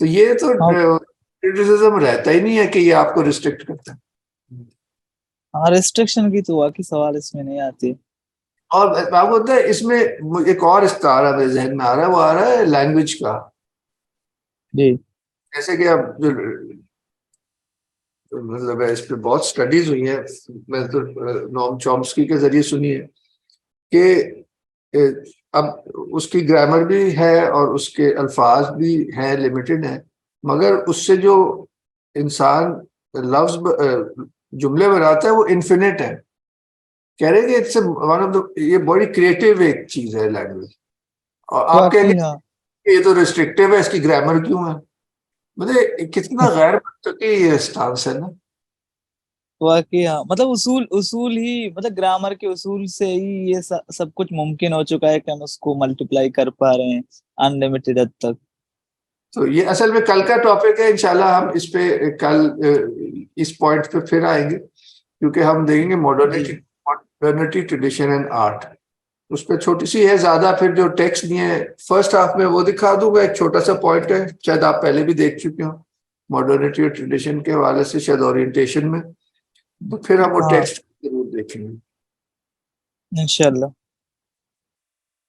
تو یہ تو criticism رہتا ہی نہیں ہے کہ یہ آپ کو ریسٹرکٹ کرتا ہے. ہاں ریسٹرکشن کی تو واقعی سوال اس میں نہیں آتی. اور آپ کو ہوتا ہے اس میں ایک اور استعارہ میرے ذہن میں آ رہا ہے, وہ آ رہا ہے لینگویج کا. جی جیسے کہ اب جو مطلب ہے اس پہ بہت اسٹڈیز ہوئی ہیں, میں تو نوم چومسکی کے ذریعے سنی ہے کہ اب اس کی گرامر بھی ہے اور اس کے الفاظ بھی ہیں, لمیٹڈ ہیں, مگر اس سے جو انسان لفظ جملے بناتا ہے وہ انفینٹ ہے. کہہ رہے کہ اٹس ون آف دا, یہ بڑی کریٹو ایک چیز ہے لینگویج. اور آپ کہیں واقعی گے ہاں کہ یہ تو ریسٹرکٹیو ہے, اس کی گرامر کیوں ہے؟ مطلب کتنا غیر منطقی یہ اسٹانس ہے نا. واقعی ہاں, مطلب اصول ہی, مطلب گرامر کے اصول سے ہی یہ سب کچھ ممکن ہو چکا ہے کہ ہم اس کو ملٹیپلائی کر پا رہے ہیں انلمیٹڈ حد تک. تو یہ اصل میں کل کا ٹاپک ہے, انشاءاللہ ہم اس پہ کل اس پوائنٹ پہ پھر آئیں گے, کیونکہ ہم دیکھیں گے ماڈرنٹی ٹریڈیشن اینڈ آرٹ. اس پہ چھوٹی سی ہے, زیادہ پھر جو ٹیکسٹ دیے ہیں فرسٹ ہاف میں وہ دکھا دوں گا, ایک چھوٹا سا پوائنٹ ہے, شاید آپ پہلے بھی دیکھ چکے ہوں ماڈرنٹی اور ٹریڈیشن کے حوالے سے, شاید اورینٹیشن میں, تو پھر ہم وہ ہاں ٹیکسٹ ضرور دیکھیں گے. انشاءاللہ.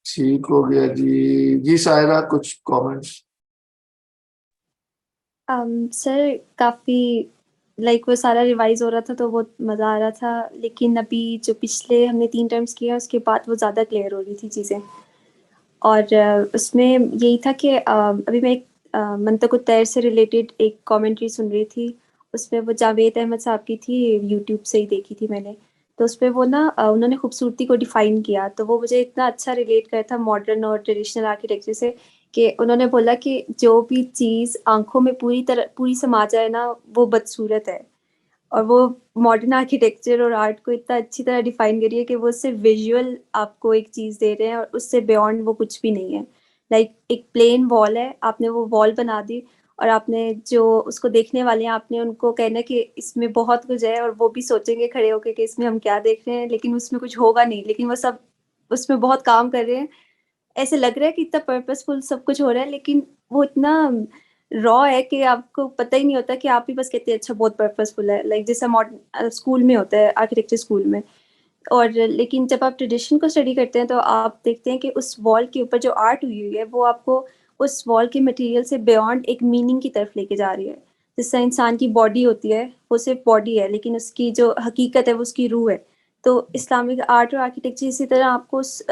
ٹھیک ہو گیا جی. جی سائرہ کچھ کامنٹس؟ سر کافی لائک وہ سارا ریوائز ہو رہا تھا تو بہت مزہ آ رہا تھا, لیکن ابھی جو پچھلے ہم نے 3 ٹرمس کیا اس کے بعد وہ زیادہ کلیئر ہو رہی تھی چیزیں. اور اس میں یہی تھا کہ ابھی میں ایک منطق الطیر سے ریلیٹڈ ایک کامنٹری سن رہی تھی, اس میں وہ جاوید احمد صاحب کی تھی, یوٹیوب سے ہی دیکھی تھی میں نے. تو اس پہ وہ نا انہوں نے خوبصورتی کو ڈیفائن کیا, تو وہ مجھے اتنا اچھا ریلیٹ کرا تھا ماڈرن اور ٹریڈیشنل آرکیٹیکچر سے, کہ انہوں نے بولا کہ جو بھی چیز آنکھوں میں پوری سما جائے نا وہ بدصورت ہے. اور وہ ماڈرن آرکیٹیکچر اور آرٹ کو اتنا اچھی طرح ڈیفائن کری ہے کہ وہ صرف ویژول آپ کو ایک چیز دے رہے ہیں اور اس سے بیونڈ وہ کچھ بھی نہیں ہے. لائک ایک پلین وال ہے, آپ نے وہ وال بنا دی اور آپ نے جو اس کو دیکھنے والے ہیں آپ نے ان کو کہنا کہ اس میں بہت کچھ ہے, اور وہ بھی سوچیں گے کھڑے ہو کے کہ اس میں ہم کیا دیکھ رہے ہیں, لیکن اس میں کچھ ہوگا نہیں, لیکن وہ سب اس میں بہت کام کر رہے ہیں. ایسے لگ رہا ہے کہ اتنا پرپسفل سب کچھ ہو رہا ہے, لیکن وہ اتنا را ہے کہ آپ کو پتہ ہی نہیں ہوتا کہ آپ ہی بس کہتے ہیں اچھا بہت پرپسفل ہے, لائک جیسا اسکول میں ہوتا ہے آرکیٹیکچر اسکول میں. اور لیکن جب آپ ٹریڈیشن کو اسٹڈی کرتے ہیں تو آپ دیکھتے ہیں کہ اس وال کے اوپر جو آرٹ ہوئی ہے وہ آپ کو اس وال کے مٹیریل سے بیونڈ ایک میننگ کی طرف لے کے جا رہی ہے. جس طرح انسان کی باڈی ہوتی ہے وہ صرف باڈی ہے, لیکن اس کی جو حقیقت ہے وہ اس کی روح ہے. تو اسلامک آرٹ اور آرکیٹیکچر اسی طرح آپ کو اس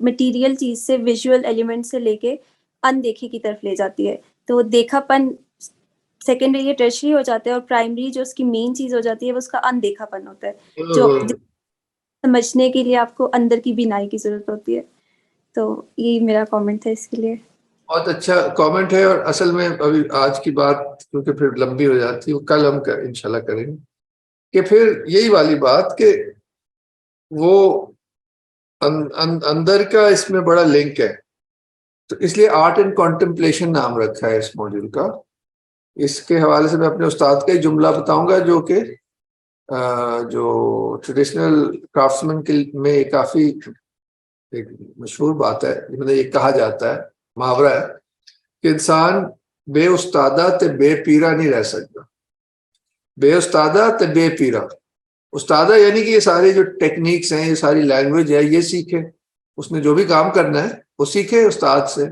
مٹیریل چیز سے ویژول ایلیمنٹ سے لے کے اندیکھے کی طرف لے جاتی ہے. تو وہ دیکھا پن سیکنڈری یا ٹرشری ہو جاتا ہے, اور پرائمری جو اس کی مین چیز ہو جاتی ہے وہ اس کا اندیکھا پن ہوتا ہے, جو سمجھنے کے لیے آپ کو اندر کی بینائی کی ضرورت ہوتی ہے. تو یہی میرا کامنٹ تھا اس کے لیے. بہت اچھا کامنٹ ہے, اور اصل میں ابھی آج کی بات کیونکہ پھر لمبی ہو جاتی ہے, وہ کل ہم انشاءاللہ کریں گے, کہ پھر یہی والی بات کہ وہ اندر کا اس میں بڑا لنک ہے. تو اس لیے آرٹ اینڈ کانٹمپلیشن نام رکھا ہے اس موڈیول کا. اس کے حوالے سے میں اپنے استاد کا ایک جملہ بتاؤں گا, جو کہ جو ٹریڈیشنل کرافٹسمین کے میں کافی ایک مشہور بات ہے, مطلب یہ کہا جاتا ہے, محاورہ ہے کہ انسان بے استادہ تے بے پیرا نہیں رہ سکتا. بے استادہ تے بے پیرا. استادہ یعنی کہ یہ سارے جو ٹیکنیکس ہیں, یہ ساری لینگویج ہے, یہ سیکھے, اس نے جو بھی کام کرنا ہے وہ سیکھے استاد سے,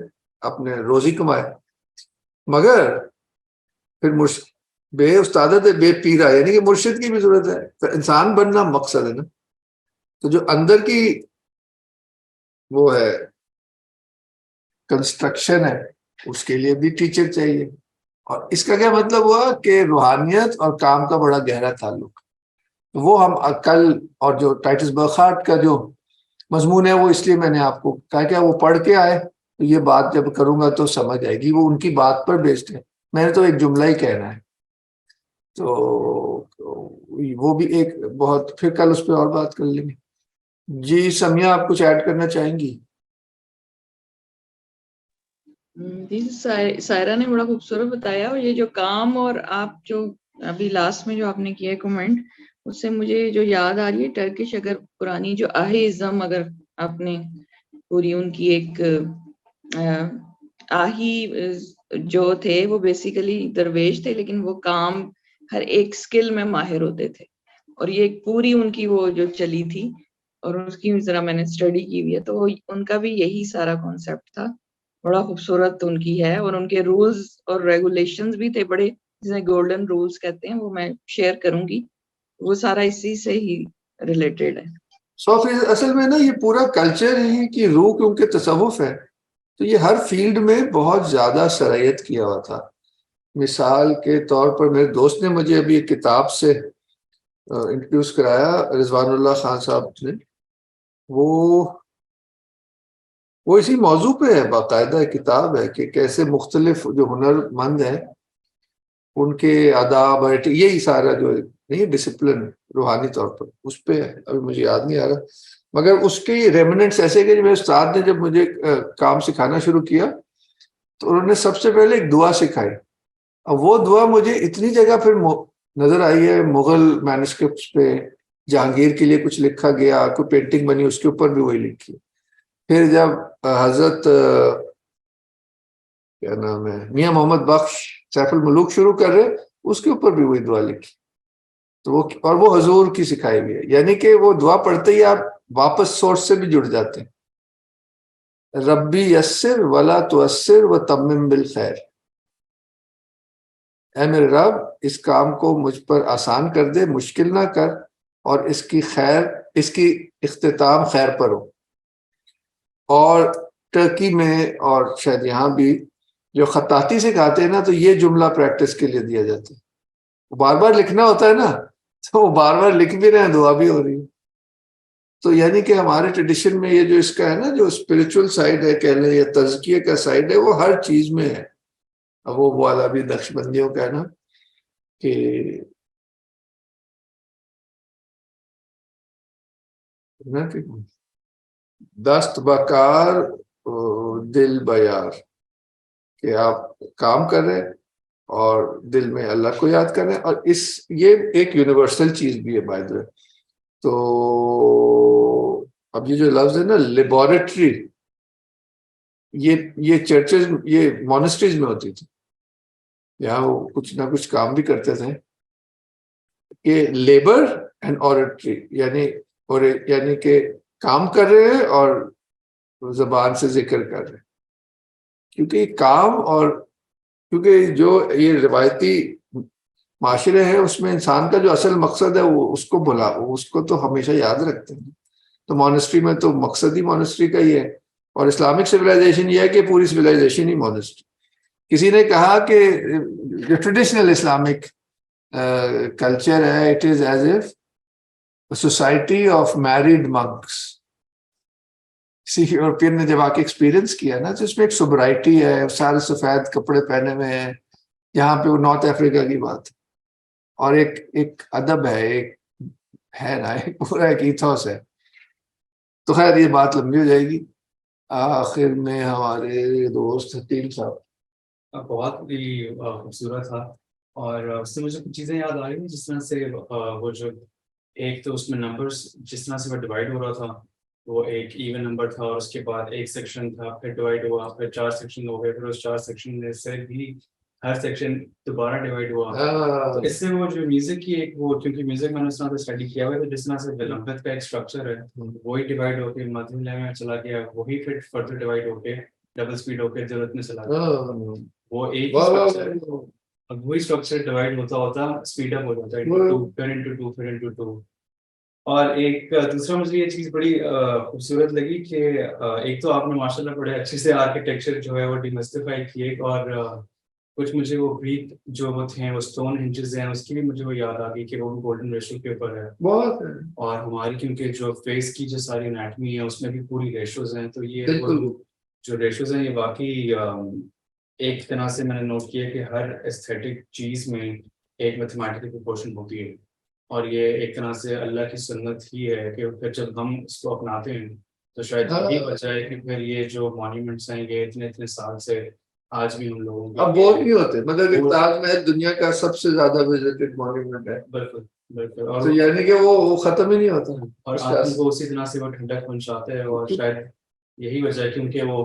اپنے روزی کمائے. مگر پھر بے استادہ تے بے پیرا یعنی کہ مرشد کی بھی ضرورت ہے. تو انسان بننا مقصد ہے نا. تو جو اندر کی وہ ہے کنسٹرکشن ہے, اس کے لیے بھی ٹیچر چاہیے. اور اس کا کیا مطلب ہوا کہ روحانیت اور کام کا بڑا گہرا تعلق. وہ ہم کل, اور جو ٹائٹس برخارٹ کا جو مضمون ہے وہ اس لیے میں نے آپ کو کہا کہ وہ پڑھ کے آئے, تو یہ بات جب کروں گا تو سمجھ آئے گی, وہ ان کی بات پر بیسڈ ہے, میں نے تو ایک جملہ ہی کہنا ہے. تو وہ بھی ایک بہت, پھر کل اس پہ اور بات کر لیں گے. جی سمیہ آپ کچھ ایڈ کرنا چاہیں گی؟ جی سائرہ نے بڑا خوبصورت بتایا, اور یہ جو کام اور آپ جو ابھی لاسٹ میں جو آپ نے کیا کمنٹ, اس سے مجھے جو یاد آ رہی ہے ٹرکش, اگر پرانی جو آہیزم اگر آپ نے پوری ان کی ایک آہی جو تھے وہ بیسیکلی درویش تھے، لیکن وہ کام ہر ایک اسکل میں ماہر ہوتے تھے، اور یہ ایک پوری ان کی وہ جو چلی تھی، اور اس کی ذرا میں نے اسٹڈی کی ہوئی ہے، تو ان کا بھی یہی سارا کانسیپٹ تھا. بڑا خوبصورت ان کی ہے، اور ان کے رولز اور ریگولیشنز بھی تھے بڑے، جسے گولڈن رولز کہتے ہیں، وہ میں شیئر کروں گی. وہ سارا اسی سے ہی ریلیٹڈ ہے. 100% اصل میں نا یہ پورا کلچر ہی کی روح کیونکہ تصوف ہے، تو یہ ہر فیلڈ میں بہت زیادہ سرایت کیا ہوا تھا. مثال کے طور پر میرے دوست نے مجھے ابھی ایک کتاب سے انٹروڈیوس کرایا، رضوان اللہ خان صاحب نے. وہ اسی موضوع پہ ہے، باقاعدہ کتاب ہے کہ کیسے مختلف جو ہنر مند ہیں ان کے آداب، یہی سارا جو نہیں ڈسپلن روحانی طور پر اس پہ ہے. ابھی مجھے یاد نہیں آ رہا، مگر اس کے ریمننٹس ایسے کہ میرے استاد نے جب مجھے کام سکھانا شروع کیا تو انہوں نے سب سے پہلے ایک دعا سکھائی. اب وہ دعا مجھے اتنی جگہ پھر نظر آئی ہے، مغل مینوسکرپٹس پہ جہانگیر کے لیے کچھ لکھا گیا، کوئی پینٹنگ بنی اس کے اوپر بھی وہی لکھی. پھر جب حضرت کیا نام ہے میاں محمد بخش سیف الملوک شروع کر رہے، اس کے اوپر بھی وہی دعا لکھی. تو وہ اور وہ حضور کی سکھائی ہوئی ہے، یعنی کہ وہ دعا پڑھتے ہی آپ واپس سورس سے بھی جڑ جاتے ہیں. ربی یسر ولا تؤثر وتمم بالخیر، اے میرے رب اس کام کو مجھ پر آسان کر دے، مشکل نہ کر، اور اس کی اختتام خیر پر ہو. اور ٹرکی میں اور شاید یہاں بھی جو خطاطی سکھاتے ہیں نا، تو یہ جملہ پریکٹس کے لیے دیا جاتا ہے. بار بار لکھنا ہوتا ہے نا، تو وہ بار بار لکھ بھی رہے ہیں، دعا بھی ہو رہی ہے. تو یعنی کہ ہمارے ٹریڈیشن میں یہ جو اس کا ہے نا، جو اسپریچول سائڈ ہے کہہ لیں یا تزکیے کا سائڈ ہے، وہ ہر چیز میں ہے. اب وہ والا بھی نقش بندیوں کا ہے نا کہ دست بکار دل بیار، کہ آپ کام کر رہے ہیں اور دل میں اللہ کو یاد کر رہے ہیں. اور یہ ایک یونیورسل چیز بھی ہے بائی دا وے. تو اب یہ جو لفظ ہے نا لیبورٹری، یہ چرچز، یہ مونسٹریز میں ہوتی تھی، یہاں وہ کچھ نہ کچھ کام بھی کرتے تھے کہ لیبر اینڈ اورٹری، یعنی کہ کام کر رہے ہیں اور زبان سے ذکر کر رہے ہیں. کیونکہ یہ کام، اور کیونکہ جو یہ روایتی معاشرے ہیں اس میں انسان کا جو اصل مقصد ہے وہ اس کو تو ہمیشہ یاد رکھتے ہیں. تو مونسٹری میں تو مقصد ہی مونسٹری کا ہی ہے. اور اسلامک سویلائزیشن یہ ہے کہ پوری سویلائزیشن ہی مونسٹری. کسی نے کہا کہ جو ٹریڈیشنل اسلامک کلچر ہے، it is as if society of married monks. کسی یورپین نے جب آ کے ایکسپیرئنس کیا نا، تو اس میں ایک سوبرائٹی ہے، سارے سفید کپڑے پہنے ہوئے ہیں. یہاں پہ وہ نارتھ افریقہ کی بات ہے، اور ایک ادب ہے، ایک ہے نا، ایک پورا ایک ایتھوس ہے. تو خیر یہ بات لمبی ہو جائے گی. آخر میں ہمارے دوست حکیم صاحب بہت ہی خوبصورت تھا، اور اس سے مجھے کچھ چیزیں یاد آ رہی ہیں، جس طرح سے وہ جو ایک تو اس میں نمبرز جس طرح سے وہ ڈیوائڈ ہو رہا تھا، وہ ایک ایون نمبر تھا، اور اس کے بعد ایک سیکشن تھا، پھر ڈیوائڈ ہوا، پھر 4 سیکشن ہو گئے، پھر اس 4 سیکشن میں سے بھی ہر سیکشن دوبارہ ڈیوائڈ ہوا. تو اس سے وہ جو میوزک کی ایک وہ، کیونکہ میوزک میں نے اس طرح سے اسٹڈی کیا ہوا ہے، تو جس طرح سے ولمبت کا ایک اسٹرکچر ہے وہی ڈیوائڈ ہو کے مدھم لے میں چلا گیا، وہی پھر فردر ڈیوائڈ ہو کے ڈبل اسپیڈ ہو کے ضرورت میں چلا گیا. وہ ایک ہی اسٹرکچر ہے، اب وہی اسٹرکچر ڈیوائڈ ہوتا ہوتا اسپیڈ اپ ہو جاتا ہے، پھر انٹو 2 پھر انٹو 2. اور ایک دوسرا مجھے یہ چیز بڑی خوبصورت لگی کہ ایک تو آپ نے ماشاء اللہ بڑے اچھے سے آرکیٹیکچر جو ہے وہ ڈیمسٹیفائی کیے، اور کچھ مجھے وہ گریک جو وہ تھے، وہ اسٹون ہنچز ہیں، اس کی بھی مجھے وہ یاد آ گئی کہ وہ گولڈن ریشو کے اوپر ہے بہت. اور ہماری کیونکہ جو فیس کی جو ساری انیٹمی ہے اس میں بھی پوری ریشوز ہیں. تو یہ جو ریشوز ہیں یہ واقعی ایک طرح سے میں نے نوٹ کیا کہ ہر ایستھیٹک چیز میں ایک میتھمیٹیکل پروپورشن ہوتی ہے، اور یہ ایک طرح سے اللہ کی سنت ہی ہے کہ پھر جب ہم اس کو اپناتے ہیں تو شاید یہی وجہ ہے کہ پھر یہ جو مانیومنٹس ہیں یہ اتنے سال سے آج بھی ہم لوگوں اب بور نہیں ہوتے. مطلب تاج محل دنیا کا سب سے زیادہ وزٹڈ مانیومنٹ ہے. بالکل بالکل. تو یعنی کہ وہ ختم ہی نہیں ہوتا، اور آدمی کو اسی طرح سے وہ ٹھنڈک پہنچاتے ہیں، اور شاید یہی وجہ ہے کیونکہ وہ